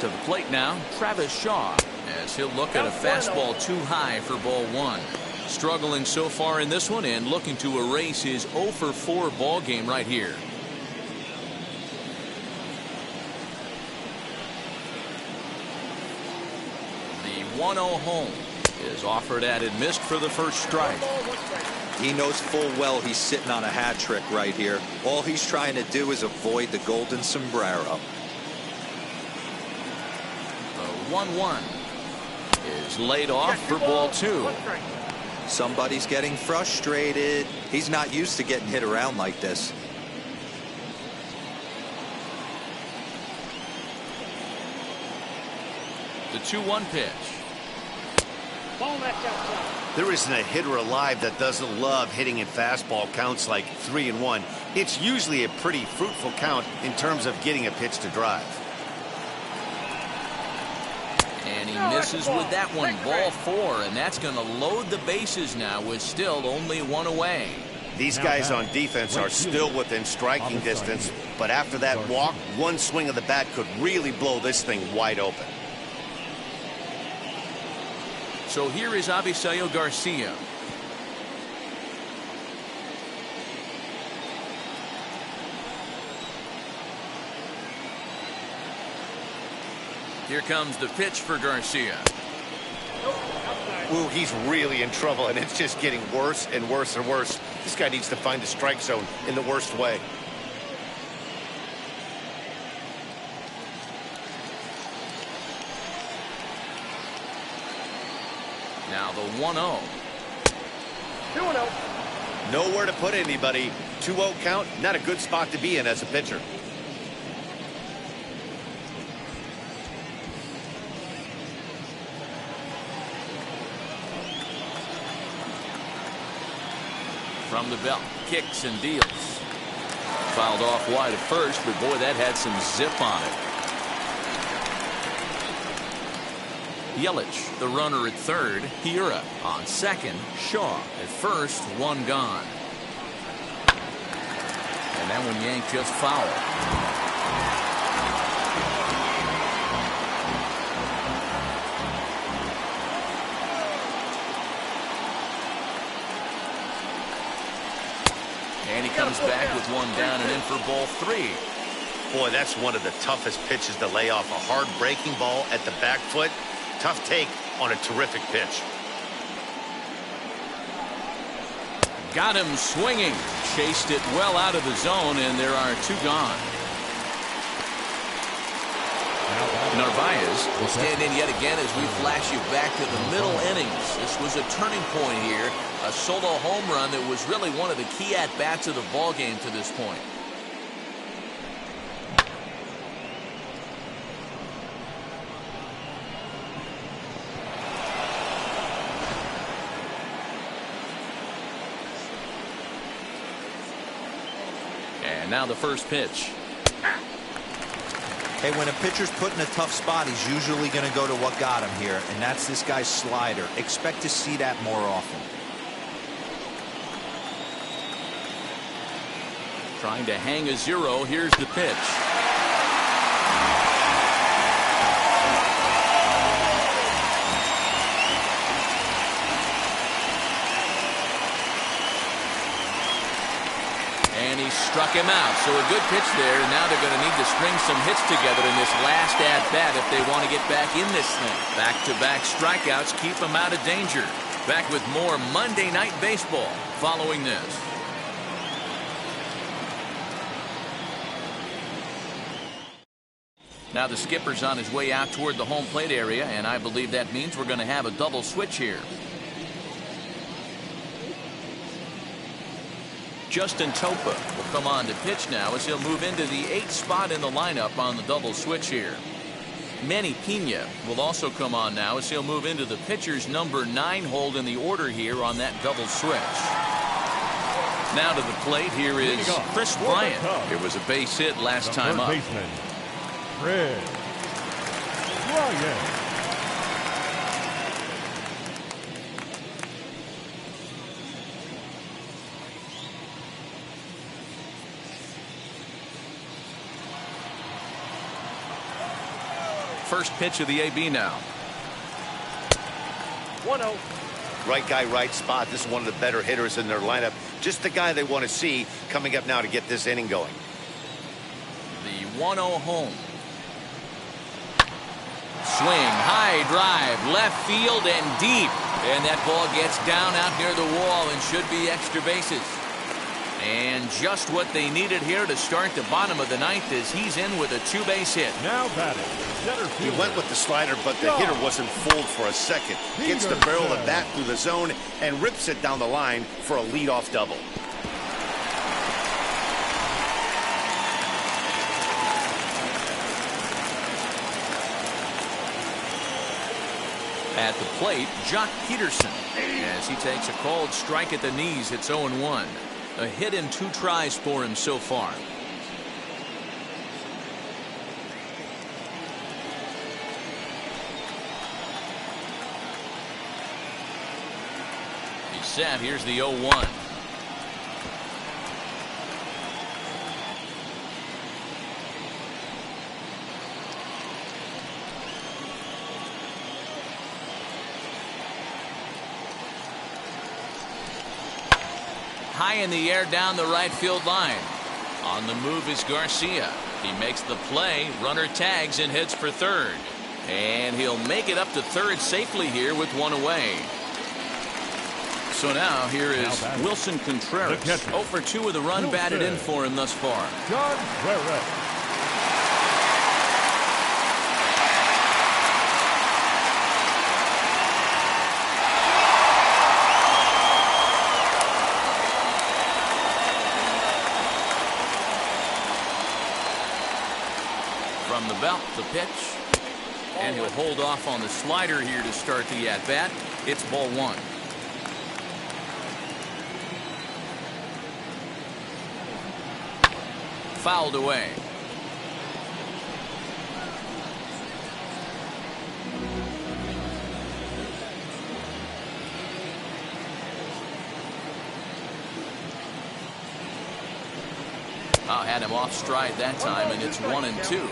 To the plate now, Travis Shaw, as he'll look at a fastball too high for ball 1. Struggling so far in this one and looking to erase his 0 for 4 ball game right here. The 1-0 home is offered at and missed for the first strike. He knows full well he's sitting on a hat trick right here. All he's trying to do is avoid the golden sombrero. 1-1 is laid off for ball 2. Somebody's getting frustrated. He's not used to getting hit around like this. The 2-1 pitch. There isn't a hitter alive that doesn't love hitting in fastball counts like 3-1. It's usually a pretty fruitful count in terms of getting a pitch to drive. And he misses with that one. Ball 4, and that's going to load the bases now with still only 1 away. These guys on defense are still within striking distance, but after that walk, one swing of the bat could really blow this thing wide open. So here is Avisail Garcia. Here comes the pitch for Garcia. Ooh, he's really in trouble, and it's just getting worse and worse and worse. This guy needs to find the strike zone in the worst way. Now the 1-0. 2-0. Nowhere to put anybody. 2-0 count, not a good spot to be in as a pitcher. From the belt, kicks and deals. Fouled off wide at first, but boy, that had some zip on it. Yelich, the runner at third. Hiura on second. Shaw at first. 1 gone. And that one yanked just foul. And he comes back with 1 down and in for ball 3. Boy, that's one of the toughest pitches to lay off. A hard breaking ball at the back foot. Tough take on a terrific pitch. Got him swinging. Chased it well out of the zone, and there are 2 gone. Narvaez will stand in yet again as we flash you back to the middle innings. This was a turning point here. A solo home run that was really one of the key at-bats of the ball game to this point. And now the first pitch. Hey, when a pitcher's put in a tough spot, he's usually going to go to what got him here, and that's this guy's slider. Expect to see that more often. Trying to hang a 0. Here's the pitch. He struck him out, so a good pitch there, and now they're going to need to string some hits together in this last at-bat if they want to get back in this thing. Back-to-back strikeouts keep them out of danger. Back with more Monday Night Baseball following this. Now the skipper's on his way out toward the home plate area, and I believe that means we're going to have a double switch here. Justin Topa will come on to pitch now as he'll move into the 8th spot in the lineup on the double switch here. Manny Pena will also come on now as he'll move into the pitcher's number 9 hold in the order here on that double switch. Now to the plate, here is Chris Bryant. It was a base hit last time up. Chris Bryant. First pitch of the AB now. 1-0. Right guy, right spot. This is one of the better hitters in their lineup. Just the guy they want to see coming up now to get this inning going. The 1-0 home. Swing, high drive, left field and deep. And that ball gets down out near the wall and should be extra bases. And just what they needed here to start the bottom of the 9th as he's in with a 2-base hit. Now batting, center He fielder. went with the slider, but the hitter wasn't fooled for a second. Gets the barrel of the bat through the zone and rips it down the line for a leadoff double. At the plate, Jock Peterson, as he takes a called strike at the knees. It's 0-1. A hit in 2 tries for him so far. He's set. Here's the 0-1. High in the air down the right field line. On the move is Garcia. He makes the play. Runner tags and heads for third. And he'll make it up to third safely here with 1 away. So now here is Wilson Contreras. 0 for 2 with a run batted in for him thus far. Contreras. From the belt, the pitch. And he'll hold off on the slider here to start the at-bat. It's ball 1. Fouled away. Had him off stride that time, and it's 1-2.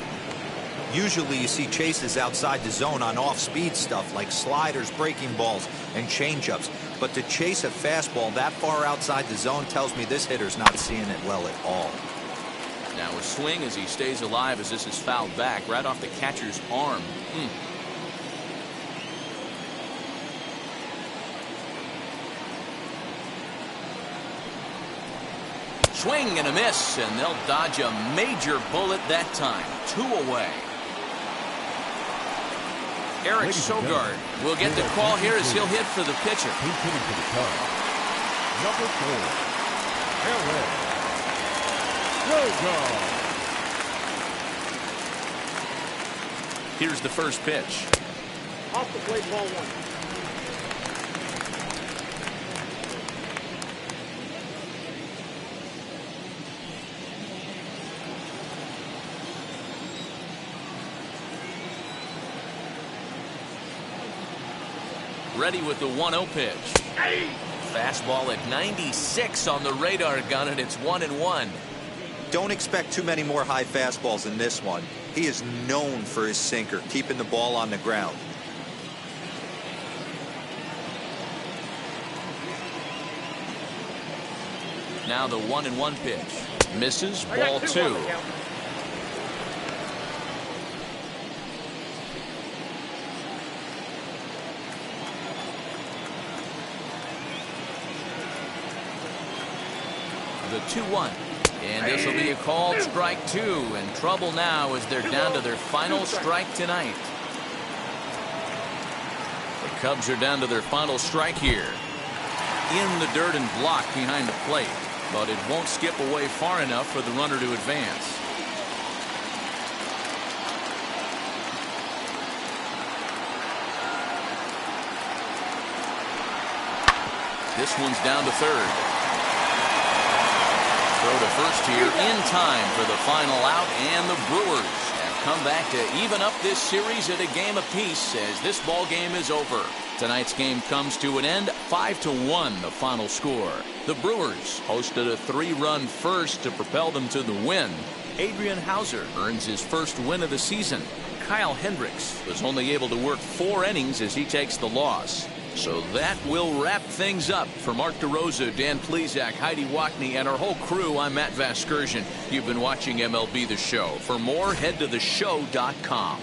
Usually you see chases outside the zone on off-speed stuff like sliders, breaking balls, and changeups. But to chase a fastball that far outside the zone tells me this hitter's not seeing it well at all. Now a swing as he stays alive as this is fouled back right off the catcher's arm. Swing and a miss, and they'll dodge a major bullet that time. 2 away. Eric Sogard will get the call here as he'll hit for the pitcher. He's hitting for the Cubs. Number 4, Eric Sogard. Here's the first pitch. Off the plate, ball 1. Ready with the 1-0 pitch. Fastball at 96 on the radar gun, and it's 1-1. Don't expect too many more high fastballs in this one. He is known for his sinker, keeping the ball on the ground. Now the 1-1 pitch. Misses, ball 2. The 2-1. And this will be a called strike 2. And trouble now as they're down to their final strike tonight. The Cubs are down to their final strike here. In the dirt and blocked behind the plate. But it won't skip away far enough for the runner to advance. This one's down to third. Throw to first here in time for the final out, and the Brewers have come back to even up this series at a game apiece as this ball game is over. Tonight's game comes to an end, 5-1 the final score. The Brewers hosted a 3-run first to propel them to the win. Adrian Hauser earns his first win of the season. Kyle Hendricks was only able to work 4 innings as he takes the loss. So that will wrap things up. For Mark DeRosa, Dan Plesac, Heidi Wackney, and our whole crew, I'm Matt Vasgersian. You've been watching MLB The Show. For more, head to theshow.com.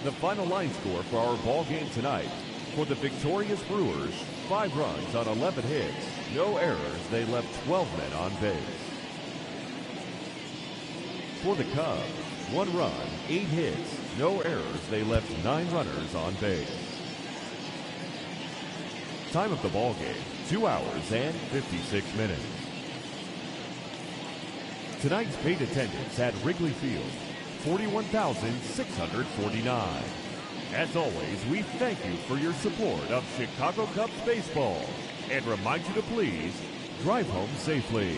The final line score for our ball game tonight. For the victorious Brewers, 5 runs on 11 hits. No errors. They left 12 men on base. For the Cubs, 1 run, 8 hits. No errors. They left 9 runners on base. Time of the ball game, 2 hours and 56 minutes. Tonight's paid attendance at Wrigley Field, 41,649. As always, we thank you for your support of Chicago Cubs baseball and remind you to please drive home safely.